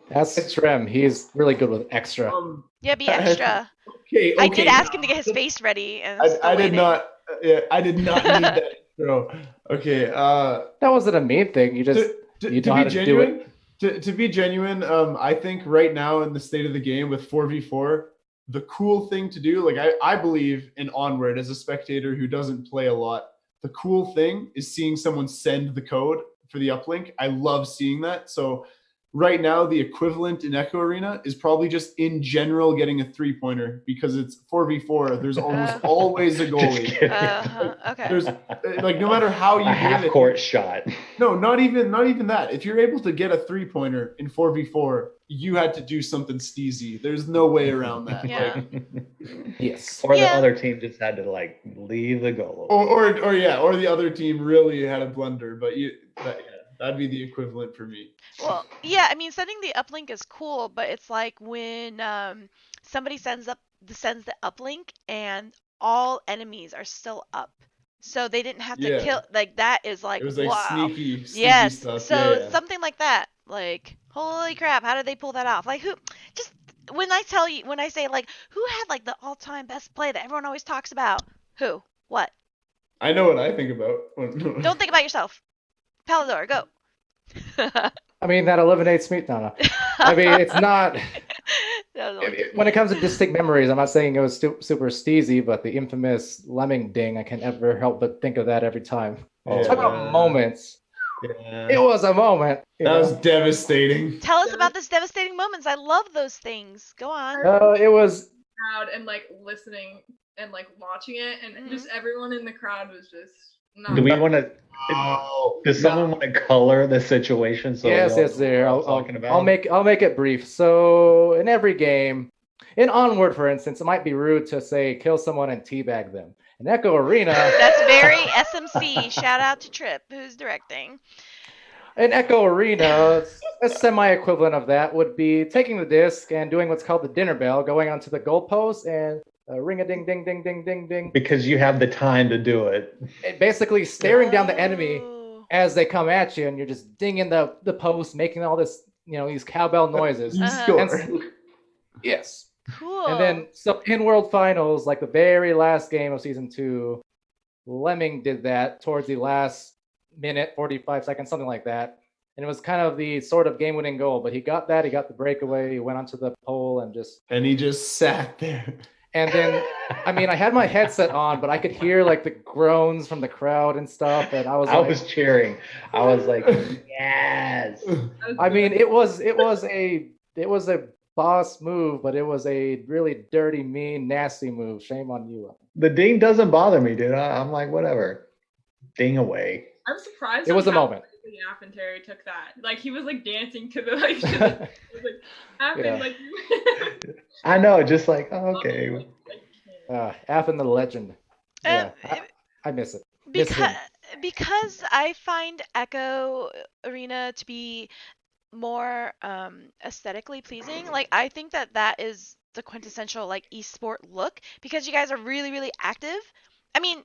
That's Strem. He's really good with extra. Yeah, be extra. Okay. I did ask him to get his face ready, and I did not. Yeah, I did not need that intro. Okay. That wasn't a mean thing. You just you know how to do it. To be genuine, I think right now in the state of the game with 4v4, the cool thing to do, like I believe in Onward as a spectator who doesn't play a lot, the cool thing is seeing someone send the code for the uplink. I love seeing that. So right now, the equivalent in Echo Arena is probably just in general getting a 3-pointer because it's 4v4. There's almost always a goalie. Okay. There's like no matter how you a do half-court shot. No, not even that. If you're able to get a 3-pointer in 4v4, you had to do something steezy. There's no way around that. Yeah. Yes. Or the other team just had to like leave the goal. Or the other team really had a blunder, but that'd be the equivalent for me. Well, yeah, I mean, sending the uplink is cool, but it's like when somebody sends the uplink and all enemies are still up, so they didn't have to kill. Like that is like, it was like wow. sneaky Yes. stuff. So something like that, like holy crap, how did they pull that off? Like who? Just when I say like who had like the all-time best play that everyone always talks about? Who? What? I know what I think about. Don't think about yourself. Palidore, go. I mean, that eliminates me. No. I mean, it's not. When it comes to distinct memories, I'm not saying it was super steezy, but the infamous lemming ding, I can never help but think of that every time. Talk about moments. Yeah. It was a moment. That was devastating. Tell us about this devastating moments. I love those things. Go on. It was crowd and like listening and like watching it, and just everyone in the crowd was just. Do we want to? Does someone want to color the situation? So yes, there. I'll make it brief. So in every game, in Onward, for instance, it might be rude to say kill someone and teabag them. In Echo Arena, that's very SMC. Shout out to Trip, who's directing. In Echo Arena, a semi-equivalent of that would be taking the disc and doing what's called the dinner bell, going onto the goalpost and ring-a-ding-ding-ding-ding-ding-ding. Because you have the time to do it. And basically staring down the enemy as they come at you, and you're just dinging the post, making all this, these cowbell noises. Yes. Cool. And then, so in World Finals, like the very last game of Season 2, Lemming did that towards the last minute, 45 seconds, something like that. And it was kind of the sort of game-winning goal, but he got the breakaway, he went onto the pole and he just sat there. And then, I mean, I had my headset on, but I could hear like the groans from the crowd and stuff, and I was cheering. I was like, yes. I mean, it was a boss move, but it was a really dirty, mean, nasty move. Shame on you. The ding doesn't bother me, dude. I'm like, whatever. Ding away. I'm surprised. It was a moment. App and Terry took that. Like he was like dancing to the like. It was like happened like. I know, just like okay. App and the legend. Yeah, I miss it. Because I find Echo Arena to be more aesthetically pleasing. Like I think that is the quintessential like esport look because you guys are really really active. I mean,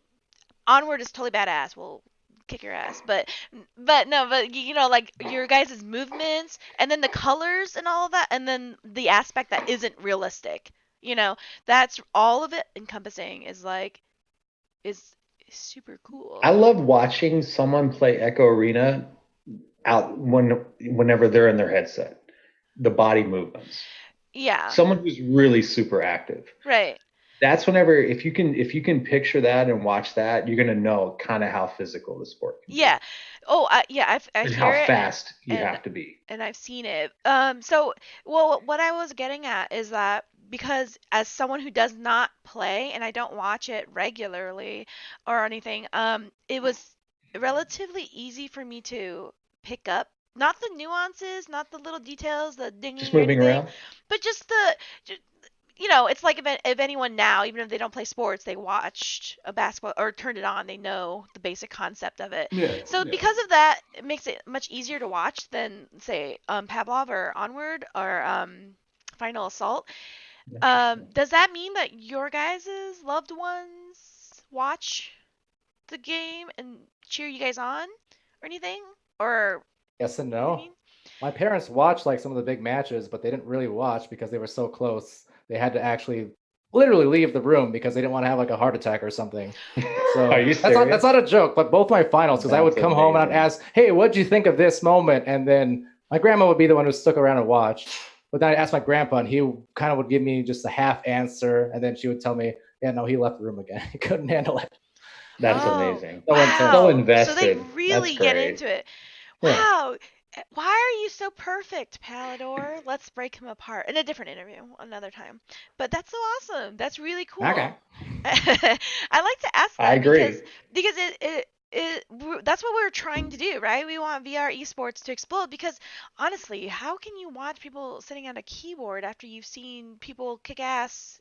Onward is totally badass. We'll kick your ass, but like your guys' movements and then the colors and all of that, and then the aspect that isn't realistic. That's all of it encompassing is super cool. I love watching someone play Echo Arena out whenever they're in their headset. The body movements. Yeah. Someone who's really super active. Right. That's whenever if you can picture that and watch that, you're gonna know kind of how physical the sport can be. Yeah. Oh, I hear how it fast you have to be. And I've seen it. So what I was getting at is that because as someone who does not play and I don't watch it regularly or anything, it was relatively easy for me to pick up not the nuances, not the little details, the dinging, just moving around, but just it's like if anyone now, even if they don't play sports, they watched a basketball or turned it on, they know the basic concept of it. Yeah. So because of that, it makes it much easier to watch than, say, Pavlov or Onward or Final Assault. Does that mean that your guys' loved ones watch the game and cheer you guys on or anything? Or Yes and you know what I no. mean? My parents watched like some of the big matches, but they didn't really watch because they were so close. They had to actually literally leave the room because they didn't want to have like a heart attack or something. So Are you that's not a joke, but both my finals, because I would That's come home and I'd amazing. ask, hey, what'd you think of this moment? And then my grandma would be the one who stuck around and watched. But then I'd ask my grandpa, and he kind of would give me just a half answer, and then she would tell me, yeah, no, he left the room again. He couldn't handle it. That's Oh, amazing. So intense. wow. So So they invested. really That's get great. into it. Yeah. Wow. Why are you so perfect, Palidore? Let's break him apart in a different interview another time. But that's so awesome. That's really cool. Okay. I like to ask I that agree. because that's what we're trying to do, right? We want VR esports to explode because honestly, how can you watch people sitting at a keyboard after you've seen people kick ass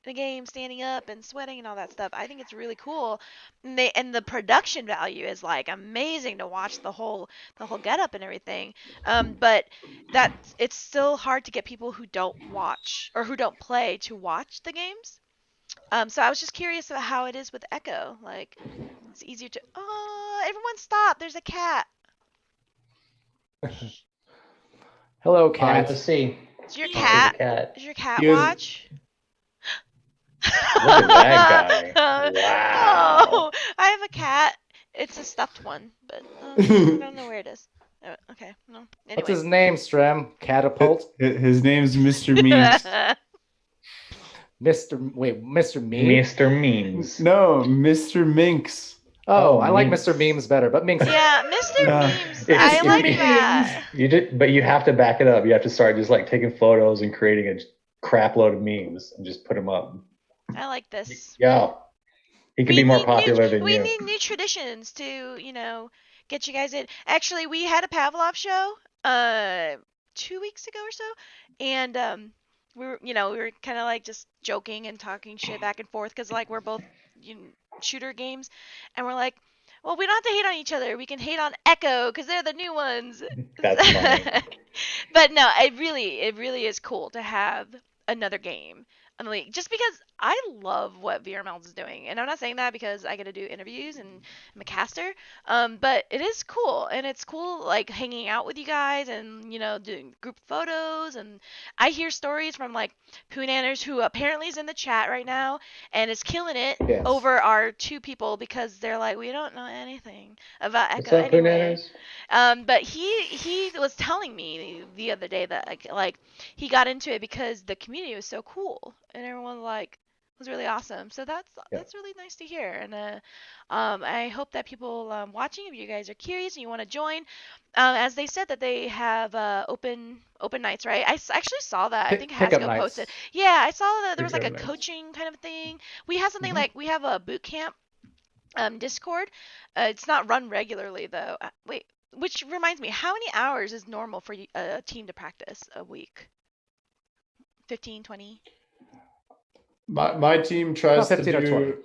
in a game, standing up and sweating and all that stuff? I think it's really cool, and the production value is like amazing to watch the whole getup and everything. But it's still hard to get people who don't watch or who don't play to watch the games. So I was just curious about how it is with Echo. Like, it's easier to. Oh, everyone stop! There's a cat. Hello, All right, cat. let's see. Is your There's cat? a cat. Is your cat He was- watch? Look at that guy. Wow. Oh, I have a cat. It's a stuffed one, but I don't know where it is. Okay, no. What's Anyway. his name, Strem? Catapult? His name's Mr. Memes. Mr. Meme? Mr. Memes. No, Mr. Minx. Oh, Oh, I like Memes. Mr. Memes better, but Minx. Yeah, Mr. Yeah. Memes. It's I like Memes. that. But you have to back it up. You have to start just like taking photos and creating a crap load of memes and just put them up. I like this. Yeah. He could be more popular than we you. need new traditions to, get you guys in. Actually, we had a Pavlov show 2 weeks ago or so, and we were kind of like just joking and talking shit back and forth because like we're both shooter games, and we're like, well, we don't have to hate on each other. We can hate on Echo because they're the new ones. That's funny. But no, it really is cool to have another game on the league, just because I love what VRML is doing, and I'm not saying that because I get to do interviews and I'm a caster, but it is cool, and it's cool like hanging out with you guys and doing group photos, and I hear stories from like Poonanners, who apparently is in the chat right now and is killing it Yes. over our two people because they're like, we don't know anything about What's Echo up, anyway. Poonanners? But he was telling me the other day that like he got into it because the community was so cool and everyone like was really awesome. So that's really nice to hear. And I hope that people watching, if you guys are curious and you want to join, as they said that they have open nights, right? I actually saw that. I think Pickup Haskell nights. posted. Yeah, I saw that there was like a Pickup nights. coaching kind of thing. We have something like we have a boot camp Discord. It's not run regularly though. Wait. Which reminds me, how many hours is normal for a team to practice a week? 15, 20? My team tries to 15 or do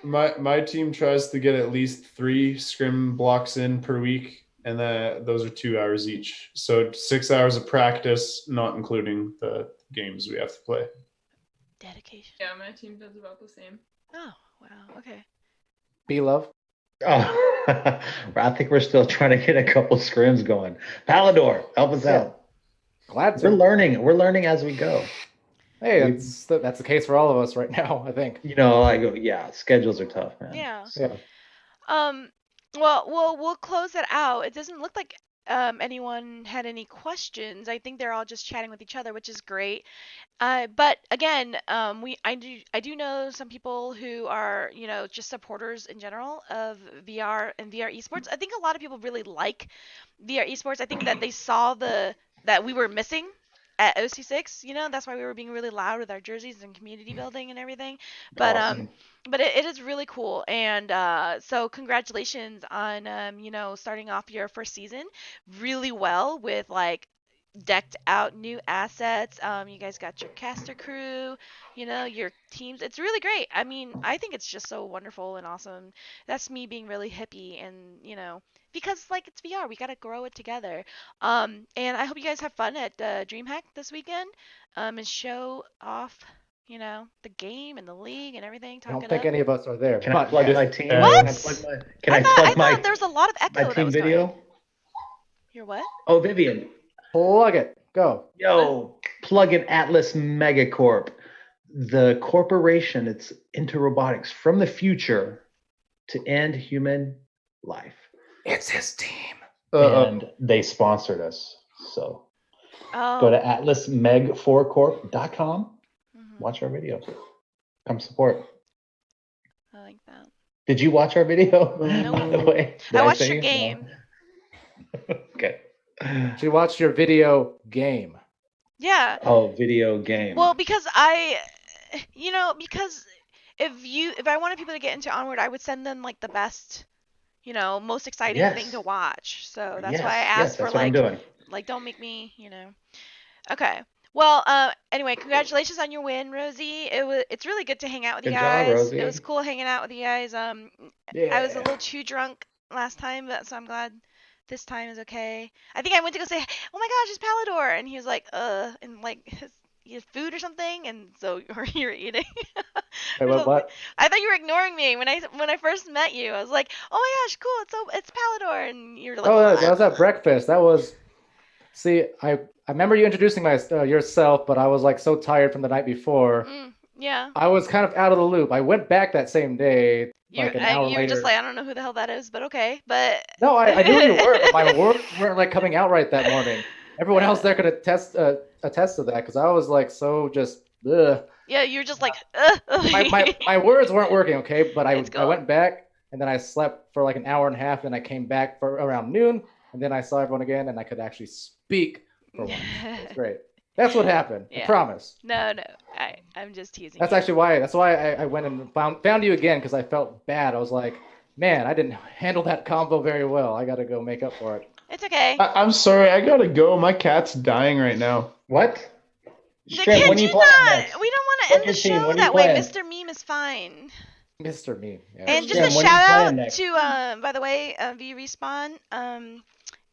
my team tries to get at least 3 scrim blocks in per week, and those are 2 hours each. So 6 hours of practice, not including the games we have to play. Dedication. Yeah, my team does about the same. Oh, wow. Okay. B-Love? Oh, I think we're still trying to get a couple scrims going. Palidore, help us out. Glad to. We're learning as we go. Hey, that's the case for all of us right now, I think. Schedules are tough, man. Yeah. So, Well, we'll close it out. It doesn't look like anyone had any questions. I think they're all just chatting with each other, which is great. But again, I do know some people who are, just supporters in general of VR and VR esports. I think a lot of people really like VR esports. I think that they saw that we were missing at OC6, that's why we were being really loud with our jerseys and community building and everything. But awesome. but it is really cool, and so congratulations on starting off your first season really well with like decked out new assets. You guys got your caster crew, your teams. It's really great. I mean, I think it's just so wonderful and awesome. That's me being really hippie and, because like it's VR, we got to grow it together. And I hope you guys have fun at DreamHack this weekend and show off, the game and the league and everything. I don't think any of us are there. Can I plug my team? What? Can I thought there was a lot of echo. my team video? Your what? Oh, Vivian. Plug it. Go. Yo, plug in Atlas Megacorp. The corporation, it's into robotics from the future to end human life. It's his team. And they sponsored us. So go to atlasmeg4corp.com. Watch our video. Come support. I like that. Did you watch our video? No. By the way, I watched your game. Okay. She watched your video game. Yeah. Oh, video game. Well, because because if I wanted people to get into Onward, I would send them like the best, most exciting thing to watch. So that's why I asked for like, don't make me, Okay. Well, anyway, congratulations on your win, Rosey. It's really good to hang out with you guys. Good job, Rosey. It was cool hanging out with you guys. I was a little too drunk last time, so I'm glad this time is okay. I think I went to go say, "Oh my gosh, it's Palidore," and he was like, and like his food or something, and so you're eating. Wait, what? I thought you were ignoring me when I first met you. I was like, "Oh my gosh, cool! It's Palidore," and you're like, "Oh, that was at breakfast." That was. See, I remember you introducing yourself, but I was like so tired from the night before. Yeah. I was kind of out of the loop. I went back that same day. Like an hour you were later. just like, I don't know who the hell that is, but okay. But no, I knew you were. But my words weren't like coming out right that morning. Everyone else there could attest to that because I was like so just. Ugh. Yeah, you're just like. My words weren't working, okay, but I went back and then I slept for like an hour and a half, and I came back for around noon, and then I saw everyone again, and I could actually speak for once. It's great. That's what happened. Yeah. I promise. No, I'm just teasing. That's actually why. That's why I went and found you again because I felt bad. I was like, man, I didn't handle that combo very well. I got to go make up for it. It's okay. I'm sorry. I gotta go. My cat's dying right now. What? Strem, when you play next? We don't want to end the show that way. Mr. Meme is fine. Mr. Meme. Yeah. And just a shout out to, by the way, V Respawn.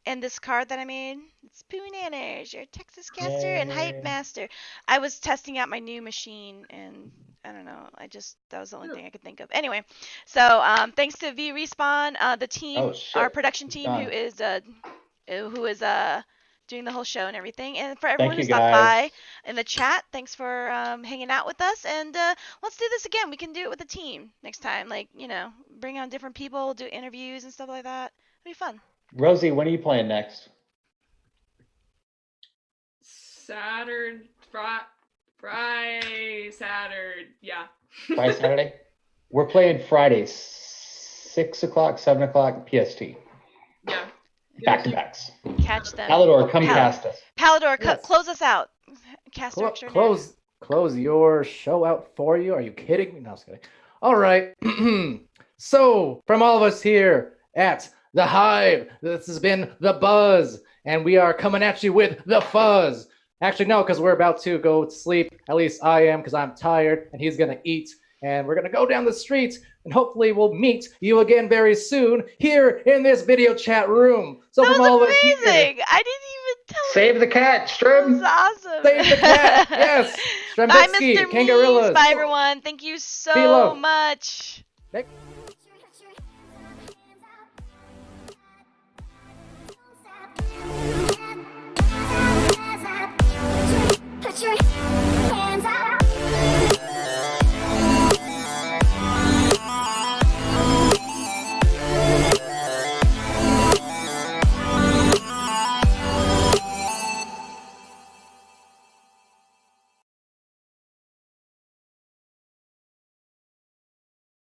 And this card that I made, it's Poo Nanners, your Texas caster and hype master. I was testing out my new machine, and I don't know, that was the only thing I could think of. Anyway, so thanks to V Respawn, the team, our production team, who is doing the whole show and everything, and for everyone who stopped by in the chat, thanks for hanging out with us. And let's do this again. We can do it with a team next time, like bring on different people, do interviews and stuff like that. It'll be fun. Rosey, when are you playing next? Friday, Saturday, yeah. Friday, Saturday? We're playing Fridays, 6 o'clock, 7 o'clock, PST. Yeah. Back-to-backs. Catch them. Palidore, come cast us. Palidore, close us out. Close your show out for you. Are you kidding me? No, I was kidding. All right. So, from all of us here at The Hive, this has been The Buzz, and we are coming at you with The Fuzz. Actually, no, because we're about to go to sleep. At least I am, because I'm tired, and he's going to eat. And we're going to go down the street, and hopefully we'll meet you again very soon here in this video chat room. So that from was all amazing. Of us here, I didn't even tell you. Save the cat, Strem. That was awesome. Save the cat, yes. Strembitsky, Bye, Mr. Kangarillas. Bye, everyone. Thank you so much. Next.